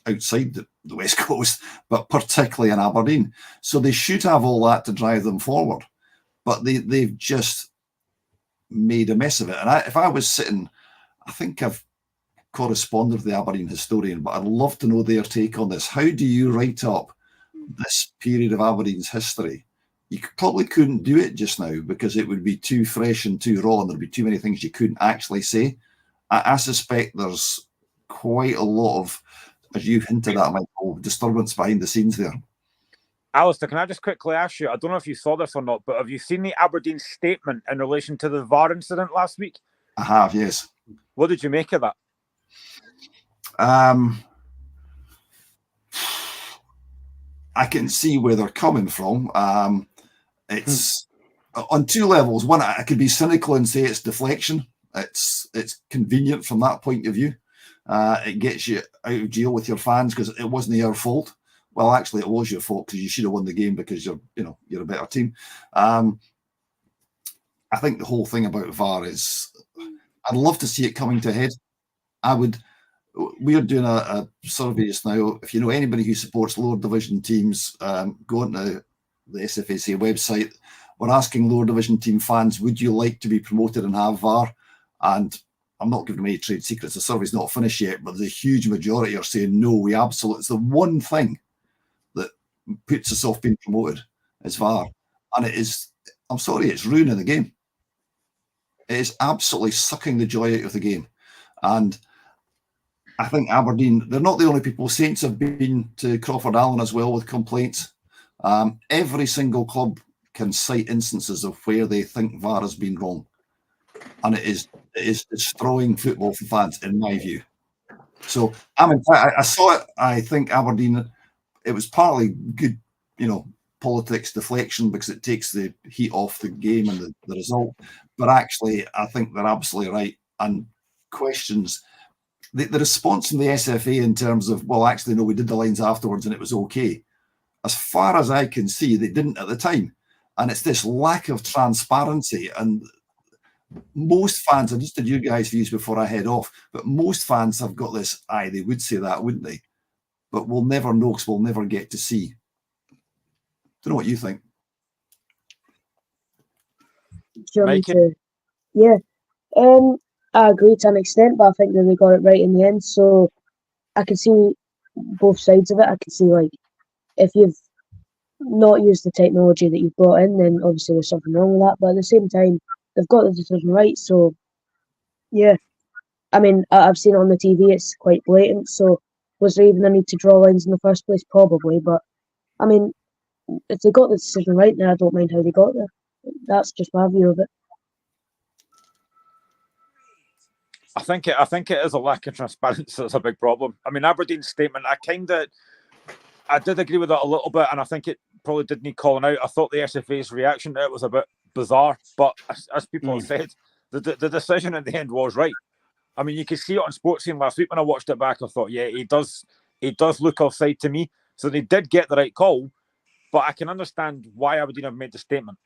outside the West Coast, but particularly in Aberdeen. So they should have all that to drive them forward. But they've just made a mess of it. And if I was sitting, I think I've correspondent of the Aberdeen Historian, but I'd love to know their take on this. How do you write up this period of Aberdeen's history? You probably couldn't do it just now because it would be too fresh and too raw, and there'd be too many things you couldn't actually say. I suspect there's quite a lot of, as you've hinted at, Michael, disturbance behind the scenes there. Alistair, can I just quickly ask you, I don't know if you saw this or not, but have you seen the Aberdeen statement in relation to the VAR incident last week? I have, yes. What did you make of that? I can see where they're coming from. It's on two levels. One, I could be cynical and say it's deflection. It's convenient from that point of view. It gets you out of jail with your fans because it wasn't your fault. Well, actually, it was your fault because you should have won the game because you're a better team. I think the whole thing about VAR is, I'd love to see it coming to a head. We're doing a survey just now. If you know anybody who supports lower division teams, go onto the SFAC website. We're asking lower division team fans, would you like to be promoted and have VAR? And I'm not giving them any trade secrets. The survey's not finished yet, but there's a huge majority are saying no, we absolutely, it's the one thing that puts us off being promoted is VAR. And it is, I'm sorry, it's ruining the game. It is absolutely sucking the joy out of the game. And I think Aberdeen, they're not the only people. Saints have been to Crawford Allen as well with complaints. Every single club can cite instances of where they think VAR has been wrong. And it is destroying football for fans, in my view. So, I saw it. I think Aberdeen, it was partly good, politics deflection because it takes the heat off the game and the result. But actually, I think they're absolutely right. And questions, the response from the SFA in terms of, well, actually, no, we did the lines afterwards and it was okay. As far as I can see, they didn't at the time. And it's this lack of transparency. And most fans, I just did your guys' views before I head off, but most fans have got this, they would say that, wouldn't they? But we'll never know because we'll never get to see. Don't know what you think. Yeah. I agree to an extent, but I think that they got it right in the end. So I can see both sides of it. I can see, if you've not used the technology that you've brought in, then obviously there's something wrong with that. But at the same time, they've got the decision right. So, yeah. I mean, I've seen it on the TV. It's quite blatant. So was there even a need to draw lines in the first place? Probably. But, I mean, if they got the decision right, then I don't mind how they got there. That's just my view of it. I think it is a lack of transparency that's a big problem. I mean, Aberdeen's statement, I did agree with it a little bit, and I think it probably did need calling out. I thought the SFA's reaction to it was a bit bizarre, but as people have said, the decision in the end was right. I mean, you could see it on Sports Scene last week when I watched it back. I thought, yeah, he does look offside to me. So they did get the right call, but I can understand why Aberdeen have made the statement.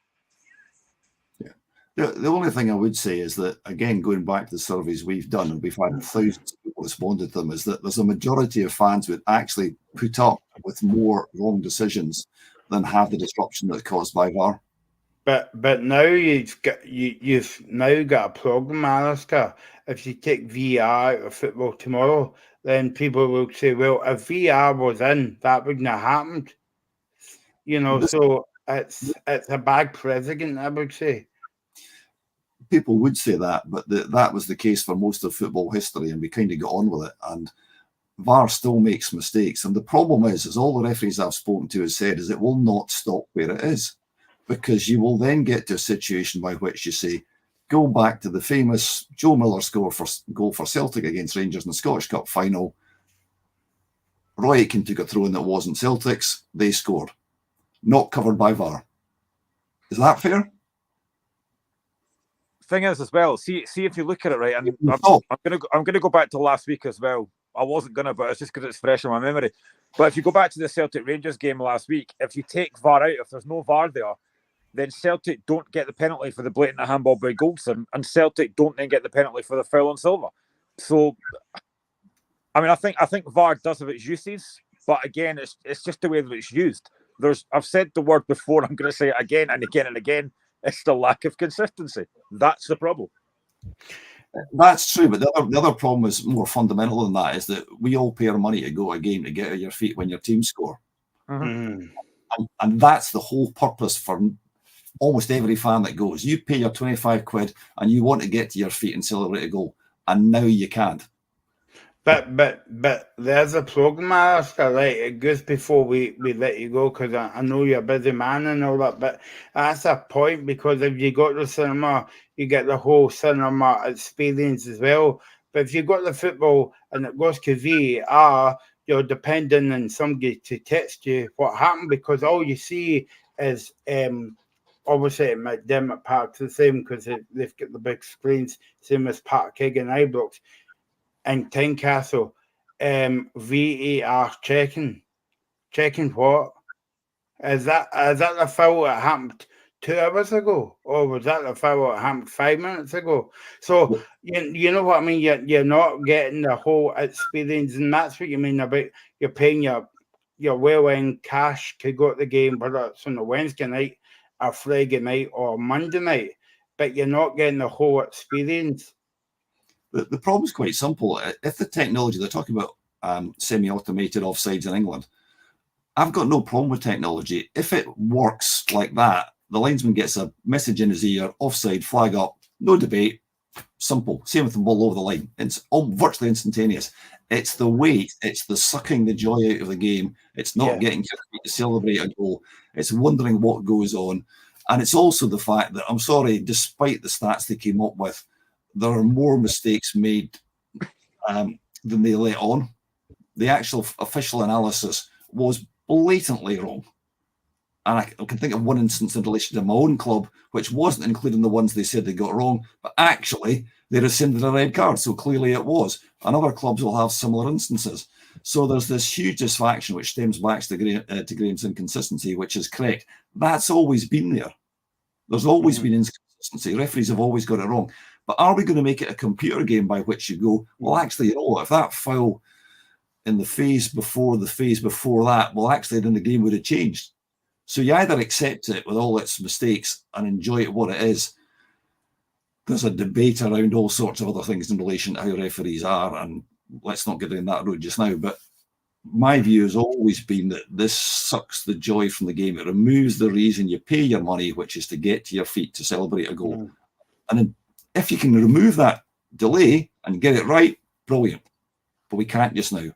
The only thing I would say is that, again, going back to the surveys we've done, and we've had thousands of people respond to them, is that there's a majority of fans would actually put up with more wrong decisions than have the disruption that's caused by VAR. But now you've now got a problem, Alistair. If you take VR out of football tomorrow, then people will say, well, if VR was in, that wouldn't have happened. So it's a bad precedent, I would say. People would say that, but that was the case for most of football history, and we kind of got on with it. And VAR still makes mistakes. And the problem is all the referees I've spoken to have said is it will not stop where it is, because you will then get to a situation by which you say, go back to the famous Joe Miller goal for Celtic against Rangers in the Scottish Cup final. Roy Aitken took a throw in that wasn't Celtic's. They scored. Not covered by VAR. Is that fair? Thing is, as well, see if you look at it right, and I'm gonna go back to last week as well. I wasn't gonna, but it's just because it's fresh in my memory. But if you go back to the Celtic Rangers game last week, if you take VAR out, if there's no VAR there, then Celtic don't get the penalty for the blatant handball by Goldson, and Celtic don't then get the penalty for the foul on Silva. So, I mean, I think VAR does have its uses, but again, it's just the way that it's used. I've said the word before, I'm going to say it again and again and again. It's the lack of consistency. That's the problem. That's true, but the other problem is more fundamental than that, is that we all pay our money to go to a game to get on your feet when your team score. And that's the whole purpose for almost every fan that goes. You pay your 25 quid and you want to get to your feet and celebrate a goal, and now you can't. But there's a problem, Alistair, right? Just before we let you go, because I know you're a busy man and all that, but that's a point, because if you go to the cinema, you get the whole cinema experience as well. But if you got the football and it goes to VAR, you're depending on somebody to text you what happened, because all you see is obviously at McDermott Park's the same, because they've got the big screens, same as Park Hig and Ibrox. And Tynecastle, VAR checking what? Is that the foul that happened 2 hours ago, or was that the foul that happened 5 minutes ago? So you know what I mean. You're not getting the whole experience, and that's what you mean about you're paying your well-earned cash to go to the game, whether it's on a Wednesday night, or Friday night, or Monday night, but you're not getting the whole experience. The problem is quite simple. If the technology, they're talking about semi-automated offsides in England, I've got no problem with technology. If it works like that, the linesman gets a message in his ear, offside, flag up, no debate, simple. Same with the ball over the line. It's all virtually instantaneous. It's the wait, it's the sucking the joy out of the game. It's not getting to celebrate a goal. It's wondering what goes on. And it's also the fact that, I'm sorry, despite the stats they came up with, there are more mistakes made than they let on. The actual official analysis was blatantly wrong. And I can think of one instance in relation to my own club, which wasn't including the ones they said they got wrong, but actually they rescinded a red card, so clearly it was. And other clubs will have similar instances. So there's this huge disfaction, which stems back to Graham's inconsistency, which is correct. That's always been there. There's always been inconsistency. Referees have always got it wrong. But are we going to make it a computer game by which you go, well, actually, you know what, if that foul in the phase before that, well, actually, then the game would have changed. So you either accept it with all its mistakes and enjoy it what it is. There's a debate around all sorts of other things in relation to how referees are, and let's not get down that road just now. But my view has always been that this sucks the joy from the game. It removes the reason you pay your money, which is to get to your feet to celebrate a goal. And then if you can remove that delay and get it right, brilliant. But we can't just now.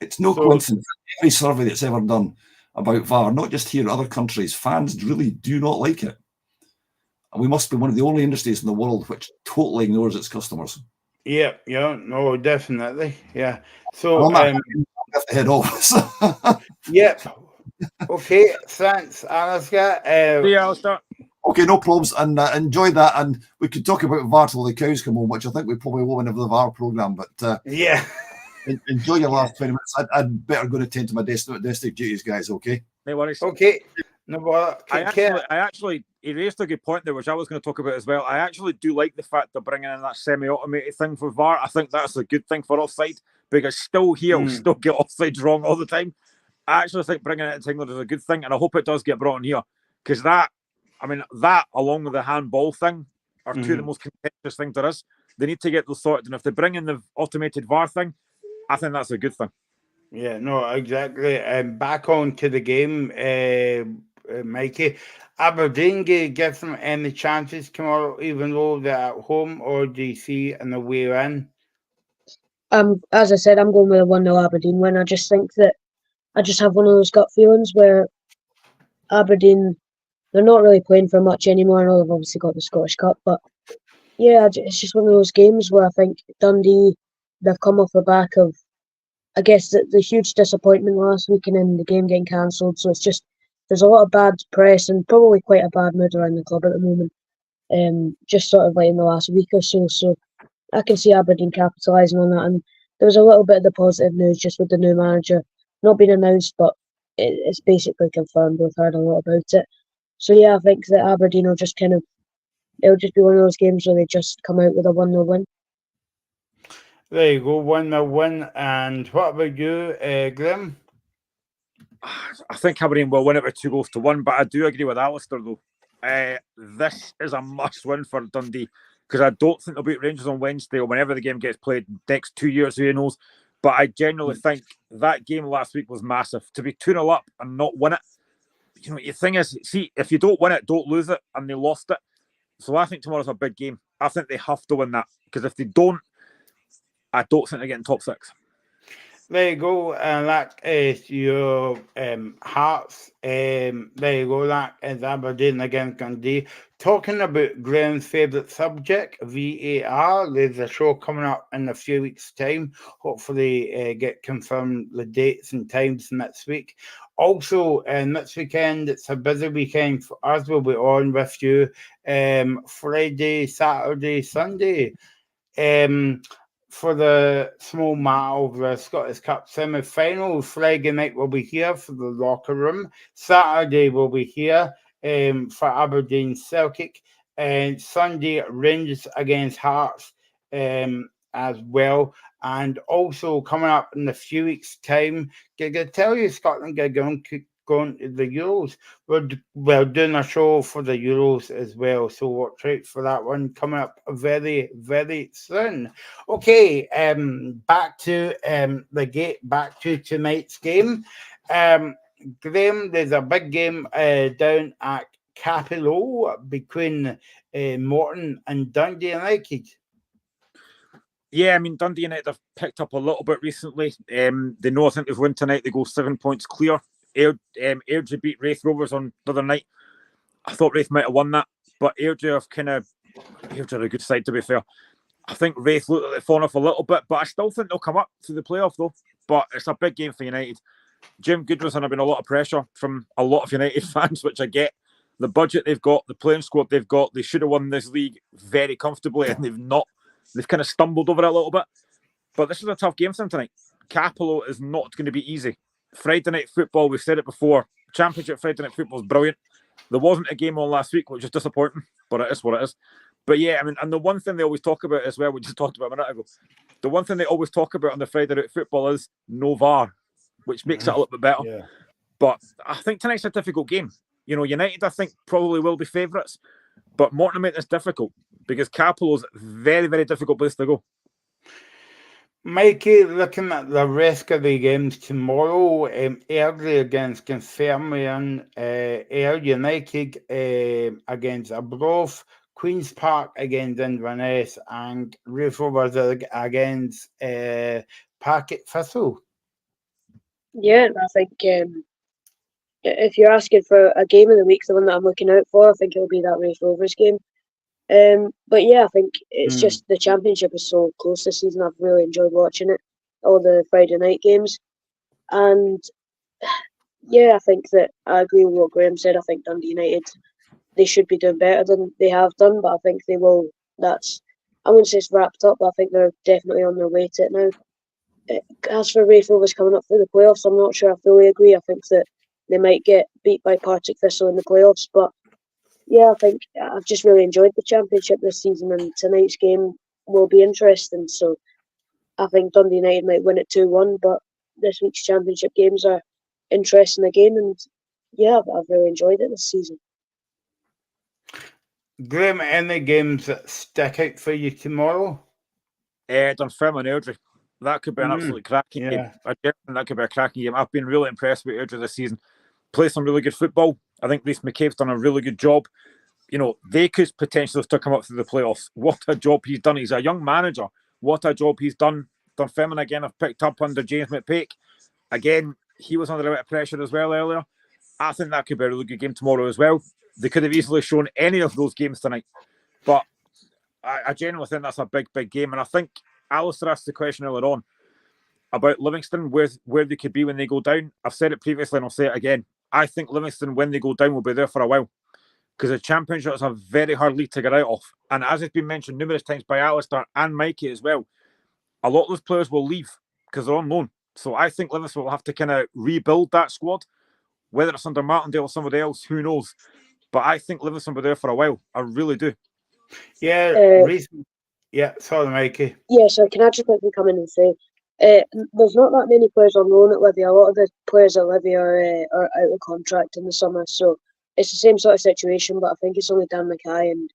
It's no coincidence that every survey that's ever done about VAR, not just here in other countries, fans really do not like it. And we must be one of the only industries in the world which totally ignores its customers. Yeah, no, definitely. Yeah. So I have to head off. Yep. Okay, thanks, Alistair. Yeah, I'll start. Okay, no problems, and enjoy that. And we could talk about VAR till the cows come home, which I think we probably will whenever the VAR programme. But yeah, enjoy your last 20 minutes. I'd better go to attend to my domestic duties, guys. Okay. No worries. Okay. No bother. I actually, he raised a good point there, which I was going to talk about as well. I actually do like the fact they're bringing in that semi-automated thing for VAR. I think that's a good thing for offside, because still get offsides wrong all the time. I actually think bringing it to England is a good thing, and I hope it does get brought in here, because that along with the handball thing are two of the most contentious things there is. They need to get those sorted, and if they bring in the automated VAR thing, I think that's a good thing. Yeah, no, exactly. Back on to the game, Mikey. Aberdeen, give them any chances tomorrow, even though they're at home, or do you see an away win? As I said, I'm going with a 1-0 Aberdeen win. I just think that I just have one of those gut feelings where Aberdeen, they're not really playing for much anymore. I know they've obviously got the Scottish Cup, but yeah, it's just one of those games where I think Dundee, they've come off the back of, I guess, the huge disappointment last week and then the game getting cancelled. So it's just, there's a lot of bad press and probably quite a bad mood around the club at the moment. Just sort of like in the last week or so. So I can see Aberdeen capitalising on that. And there was a little bit of the positive news just with the new manager not being announced, but it's basically confirmed. We've heard a lot about it. So yeah, I think that Aberdeen will just it'll just be one of those games where they just come out with a 1-0 win. There you go, 1-0 win. And what about you, Graham? I think Aberdeen will win it by 2-1, but I do agree with Alistair though. This is a must win for Dundee. because I don't think they'll beat Rangers on Wednesday or whenever the game gets played next 2 years, who knows. But I genuinely think that game last week was massive. To be 2-0 up and not win it, you know, the thing is, see, if you don't win it, don't lose it, and they lost it. So I think tomorrow's a big game. I think they have to win that, because if they don't, I don't think they're getting top 6. There you go, and that is your Hearts. There you go, that is Aberdeen against Dundee. Talking about Graham's favourite subject, VAR. There's a show coming up in a few weeks' time. Hopefully get confirmed the dates and times next week. Also, next weekend, it's a busy weekend for us. We'll be on with you Friday, Saturday, Sunday. For the small matter of the Scottish Cup semi-final. Friday night we'll be here for the locker room. Saturday we'll be here for Aberdeen Celtic. And Sunday, Rangers against Hearts as well. And also coming up in a few weeks' time, I can tell you Scotland are going to the Euros. We're doing a show for the Euros as well, so watch out for that one coming up very, very soon. Okay, back to back to tonight's game. Graham, there's a big game down at Capello between Morton and Dundee United. Yeah, I mean, Dundee United have picked up a little bit recently. They know, I think they've won tonight. They go 7 points clear. Airdrie beat Raith Rovers on the other night. I thought Raith might have won that, but Airdrie are a good side, to be fair. I think Raith looked like they've fallen off a little bit, but I still think they'll come up to the playoff though. But it's a big game for United. Jim Goodwinson have been a lot of pressure from a lot of United fans, which I get. The budget they've got, the playing squad they've got, they should have won this league very comfortably, and they've not. They've kind of stumbled over it a little bit. But this is a tough game for them tonight. Capello is not going to be easy. Friday night football, we've said it before, Championship Friday night football is brilliant. There wasn't a game on last week, which is disappointing, but it is what it is. But yeah, I mean, and the one thing they always talk about as well, we just talked about a minute ago, the one thing they always talk about on the Friday night football is no VAR, which makes it a little bit better. Yeah. But I think tonight's a difficult game. You know, United, I think, probably will be favourites, but Morton made this difficult because Capello's a very, very difficult place to go. Mikey, looking at the rest of the games tomorrow, Airdrie against Dunfermline, Ayr United against Arbroath, Queen's Park against Inverness, and Raith Rovers against Packet Thistle. Yeah, I think if you're asking for a game of the week, the one that I'm looking out for, I think it'll be that Raith Rovers game. But yeah, I think it's just the Championship is so close this season. I've really enjoyed watching it, all the Friday night games. And yeah, I think that I agree with what Graham said. I think Dundee United, they should be doing better than they have done, but I think they will. I wouldn't say it's wrapped up, but I think they're definitely on their way to it now. As for Raith Rovers coming up through the playoffs, I'm not sure I fully agree. I think that they might get beat by Partick Thistle in the playoffs, but yeah, I think I've just really enjoyed the Championship this season, and tonight's game will be interesting. So I think Dundee United might win it 2-1, but this week's Championship games are interesting again, and yeah, I've really enjoyed it this season. Graham, any games that stick out for you tomorrow? Dunfermline Airdrie. That could be an absolutely cracking game. I think that could be a cracking game. I've been really impressed with Airdrie this season. Play some really good football. I think Rhys McCabe's done a really good job. You know, they could potentially still come up through the playoffs. What a job he's done. He's a young manager. What a job he's done. Dunfermline again have picked up under James McPake. Again, he was under a bit of pressure as well earlier. I think that could be a really good game tomorrow as well. They could have easily shown any of those games tonight. But I genuinely think that's a big, big game. And I think Alistair asked the question earlier on about Livingston, where they could be when they go down. I've said it previously and I'll say it again. I think Livingston, when they go down, will be there for a while because the Championship is a very hard league to get out of. And as it's been mentioned numerous times by Alistair and Mikey as well, a lot of those players will leave because they're on loan. So I think Livingston will have to kind of rebuild that squad. Whether it's under Martindale or somebody else, who knows? But I think Livingston will be there for a while. I really do. Yeah, sorry, Mikey. Yeah, so can I just quickly come in and say, there's not that many players on loan at Livy. A lot of the players at Livy are out of contract in the summer, so it's the same sort of situation. But I think it's only Dan Mackay and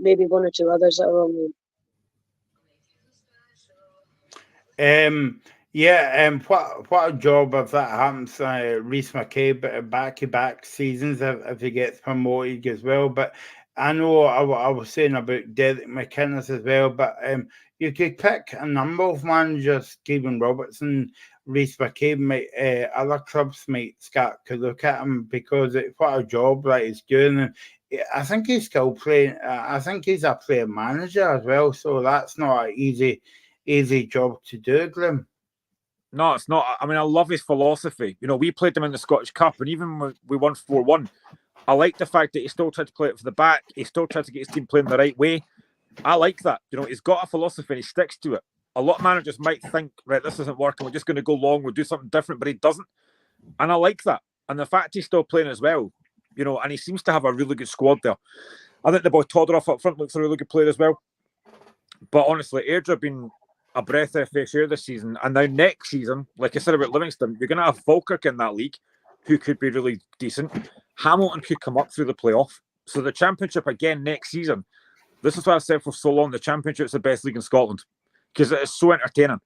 maybe one or two others that are on loan. What a job if that happens. Reece McKay, back-to-back seasons if he gets promoted as well. But I know I was saying about Derek McInnes as well. But you could pick a number of managers. Stephen Robertson, Reece McKay, other clubs might start to look at him because what a job that he's doing. And I think he's still playing. I think he's a player manager as well. So that's not an easy job to do, Glim. No, it's not. I mean, I love his philosophy. You know, we played him in the Scottish Cup, and even when we won 4-1, I like the fact that he still tried to play it for the back. He still tried to get his team playing the right way. I like that. You know, he's got a philosophy and he sticks to it. A lot of managers might think, right, this isn't working. We're just going to go long. We'll do something different, but he doesn't. And I like that. And the fact he's still playing as well, you know, and he seems to have a really good squad there. I think the boy Todorov up front looks a really good player as well. But honestly, Airdrie have been a breath of fresh air this season. And now next season, like I said about Livingston, you're going to have Falkirk in that league who could be really decent. Hamilton could come up through the playoff. So the Championship again next season, this is what I've said for so long, the Championship's the best league in Scotland because it is so entertaining.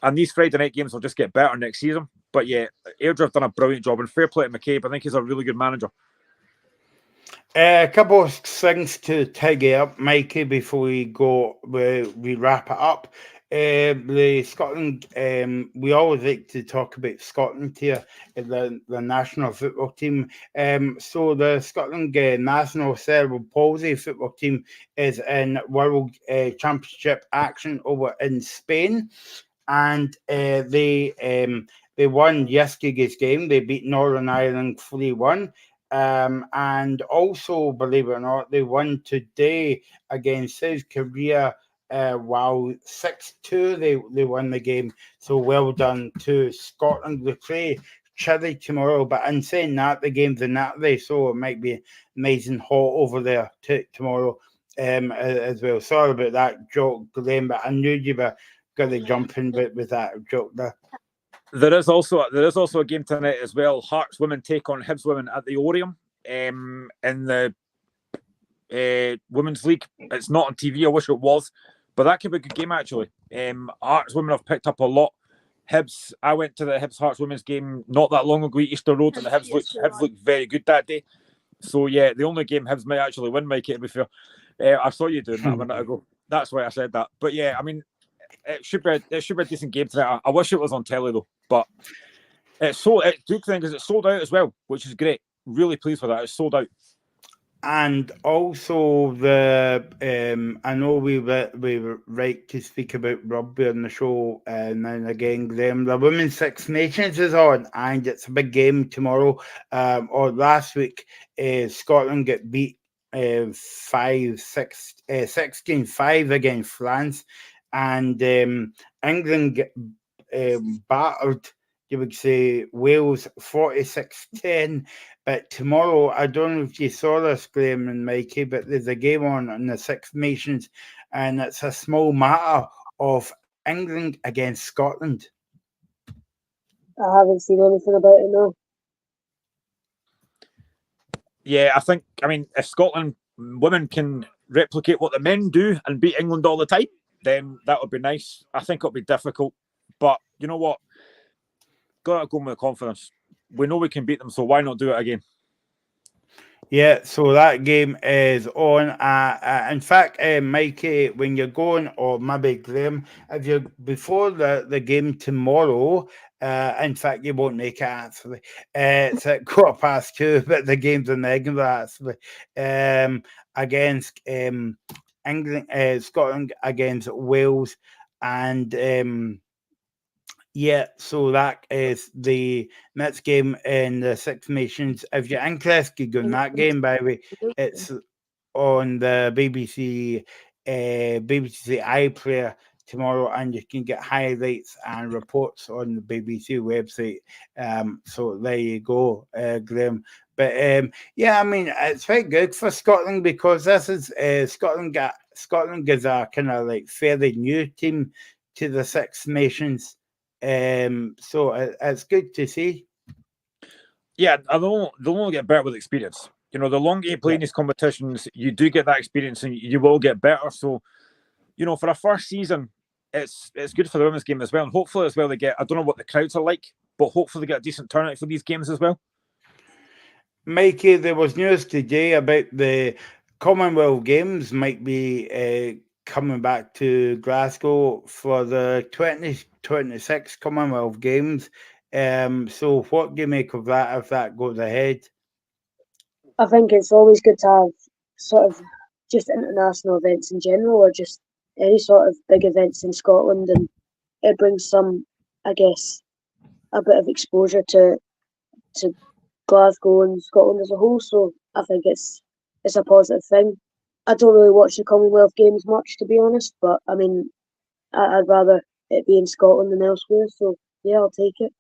And these Friday night games will just get better next season. But yeah, Airdrie have done a brilliant job. And fair play to McCabe. I think he's a really good manager. A couple of things to tidy up, Mikey, before we wrap it up. The Scotland, we always like to talk about Scotland here, the national football team. So the Scotland national cerebral palsy football team is in World Championship action over in Spain, and they won yesterday's game. They beat Northern Ireland 3-1. And also, believe it or not, they won today against South Korea. 6-2 they won the game. So well done to Scotland. They play Chile tomorrow, but in saying that, the game's in Saturday, so it might be amazing hot over there tomorrow as well. Sorry about that joke, Glenn, but I knew you were going to jump in with that joke there. There is also a game tonight as well. Hearts women take on Hibs women at the Oriam in the Women's League. It's not on TV. I wish it was, but that could be a good game actually. Hearts women have picked up a lot. Hibs. I went to the Hibs Hearts women's game not that long ago at Easter Road, and the Hibs looked very good that day. So yeah, the only game Hibs might actually win, Mikey. To be fair, I saw you doing that a minute ago. That's why I said that. But yeah, I mean, it should be a decent game tonight. I wish it was on telly though, but good thing is it's sold out as well, which is great. Really pleased with that. It's sold out. And also I know we were right to speak about rugby on the show now and again, Graham. The Women's Six Nations is on, and it's a big game tomorrow. Or last week, Scotland get beat 16-5 against France, and England get battered, you would say, Wales 46-10. But tomorrow, I don't know if you saw this, Graham and Mikey, but there's a game on the Six Nations, and it's a small matter of England against Scotland. I haven't seen anything about it, no. Yeah, I mean, if Scotland women can replicate what the men do and beat England all the time, then that would be nice. I think it'll be difficult, but you know what? Got to go with confidence. We know we can beat them, so why not do it again? Yeah, so that game is on. In fact, Mikey, when you're going, or maybe Graham, if you're before the game tomorrow, in fact, you won't make it actually. It's at 2:15, but the game's in Edinburgh actually. Against England, Scotland against Wales, and yeah, so that is the next game in the Six Nations. If you're interested in that game, by the way, it's on the BBC iPlayer tomorrow, and you can get highlights and reports on the BBC website. So there you go, Graham. But yeah, I mean, it's very good for Scotland because this is Scotland is a kind of like fairly new team to the Six Nations. So it's good to see. Yeah, they'll only get better with experience. You know, the longer you play in these competitions, you do get that experience and you will get better. So, you know, for a first season, it's good for the women's game as well. And hopefully as well they get, I don't know what the crowds are like, but hopefully they get a decent turnout for these games as well. Mikey, there was news today about the Commonwealth Games might be coming back to Glasgow for the 2026 Commonwealth Games. So what do you make of that if that goes ahead? I think it's always good to have sort of just international events in general, or just any sort of big events in Scotland, and it brings some, I guess, a bit of exposure to Glasgow and Scotland as a whole. So I think it's a positive thing. I don't really watch the Commonwealth Games much, to be honest, but I mean, I'd rather it be in Scotland than elsewhere. So yeah, I'll take it.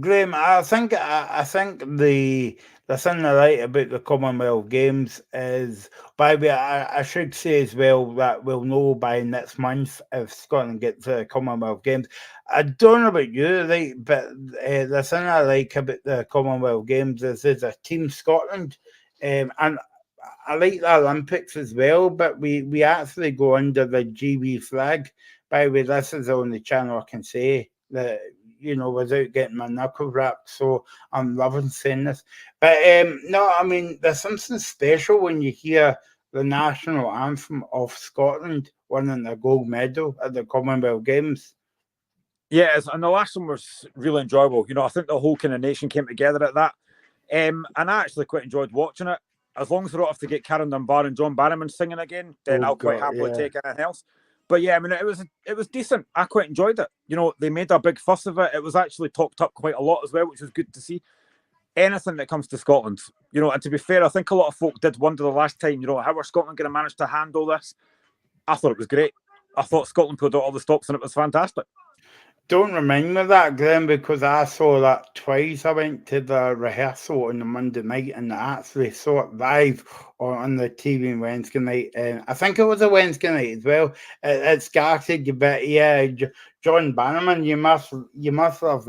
Graham, I think the thing I like about the Commonwealth Games is, by the way, I should say as well that we'll know by next month if Scotland gets the Commonwealth Games. I don't know about you, right, but the thing I like about the Commonwealth Games is there's a Team Scotland, and I like the Olympics as well, but we actually go under the GB flag. By the way, this is the only channel I can say that, you know, without getting my knuckle wrapped. So I'm loving saying this. But no, I mean, there's something special when you hear the national anthem of Scotland winning the gold medal at the Commonwealth Games. Yeah, and the last one was really enjoyable. You know, I think the whole kind of nation came together at that. And I actually quite enjoyed watching it. As long as we don't have to get Karen Dunbar and John Barrowman singing again, then I'll quite happily take anything else. But yeah, I mean, it was decent. I quite enjoyed it. You know, they made a big fuss of it. It was actually talked up quite a lot as well, which was good to see. Anything that comes to Scotland, you know, and to be fair, I think a lot of folk did wonder the last time, you know, how are Scotland going to manage to handle this? I thought it was great. I thought Scotland pulled out all the stops and it was fantastic. Don't remind me of that, Graham, because I saw that twice. I went to the rehearsal on the Monday night and I actually saw it live on the TV on Wednesday night. And I think it was a Wednesday night as well. It started a bit, yeah. John Bannerman, you must love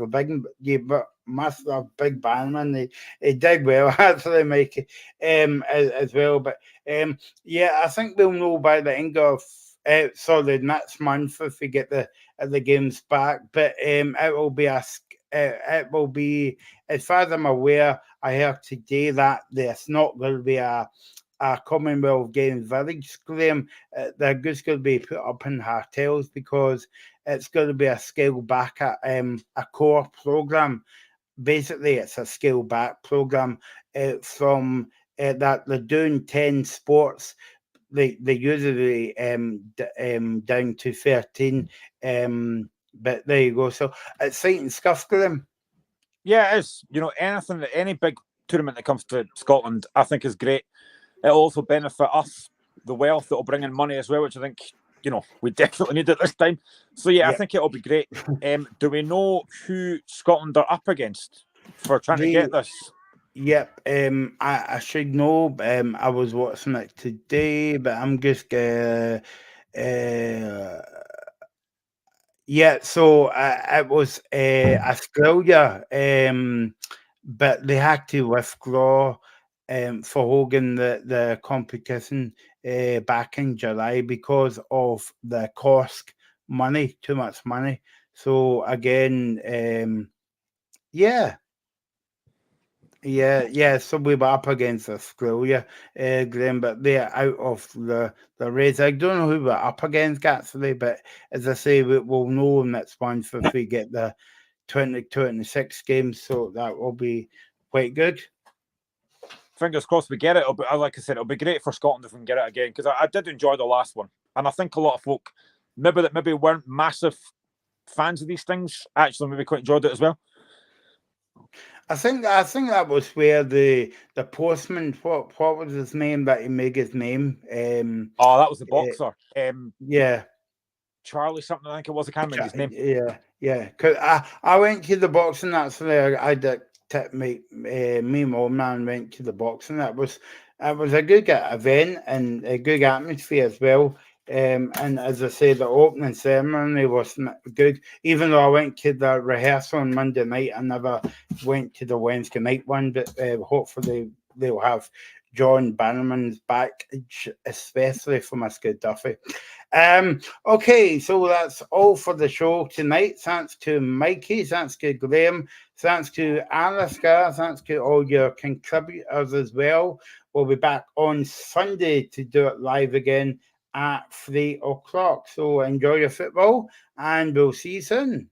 big Bannerman. He did well actually, Mikey, as well. But yeah, I think we'll know by the end of the next month if we get the games back. But it will be, as far as I'm aware, I heard today that there's not going to be a Commonwealth Games village, Graham. They're just going to be put up in hotels because it's going to be a scale back at a core program. Basically, it's a scale back program from that they're doing 10 sports. They usually down to 13, but there you go. So exciting stuff, Graham. Yeah, it is. You know, any big tournament that comes to Scotland, I think is great. It'll also benefit us, the wealth that will bring in money as well, which I think, you know, we definitely need it this time. So yeah, I think it'll be great. Do we know who Scotland are up against for trying to get this? Yep, I should know. I was watching it today, but I'm just yeah. So it was Australia, but they had to withdraw for holding the competition back in July because of the cost money, too much money. So again, yeah. Yeah. So we were up against Australia, Graham, but they're out of the race. I don't know who we're up against actually, but as I say, we'll know next month if we get the 2026 games. So that will be quite good. Fingers crossed we get it. Like I said, it'll be great for Scotland if we can get it again, because I did enjoy the last one, and I think a lot of folk maybe weren't massive fans of these things actually maybe quite enjoyed it as well. I think that was where the postman, what was his name that he made his name? That was the boxer. Yeah. Charlie something, I think it was. I can't remember his name. Yeah. Because I went to the boxing actually. I did me and my old man went to the boxing. It was a good event and a good atmosphere as well. And as I say, the opening ceremony wasn't good. Even though I went to the rehearsal on Monday night, I never went to the Wednesday night one. But hopefully they'll have John Bannerman's back, especially for my good Duffy. Okay, so that's all for the show tonight. Thanks to Mikey, thanks to Graham, thanks to Alaska, thanks to all your contributors as well. We'll be back on Sunday to do it live again at 3 o'clock. So enjoy your football and we'll see you soon.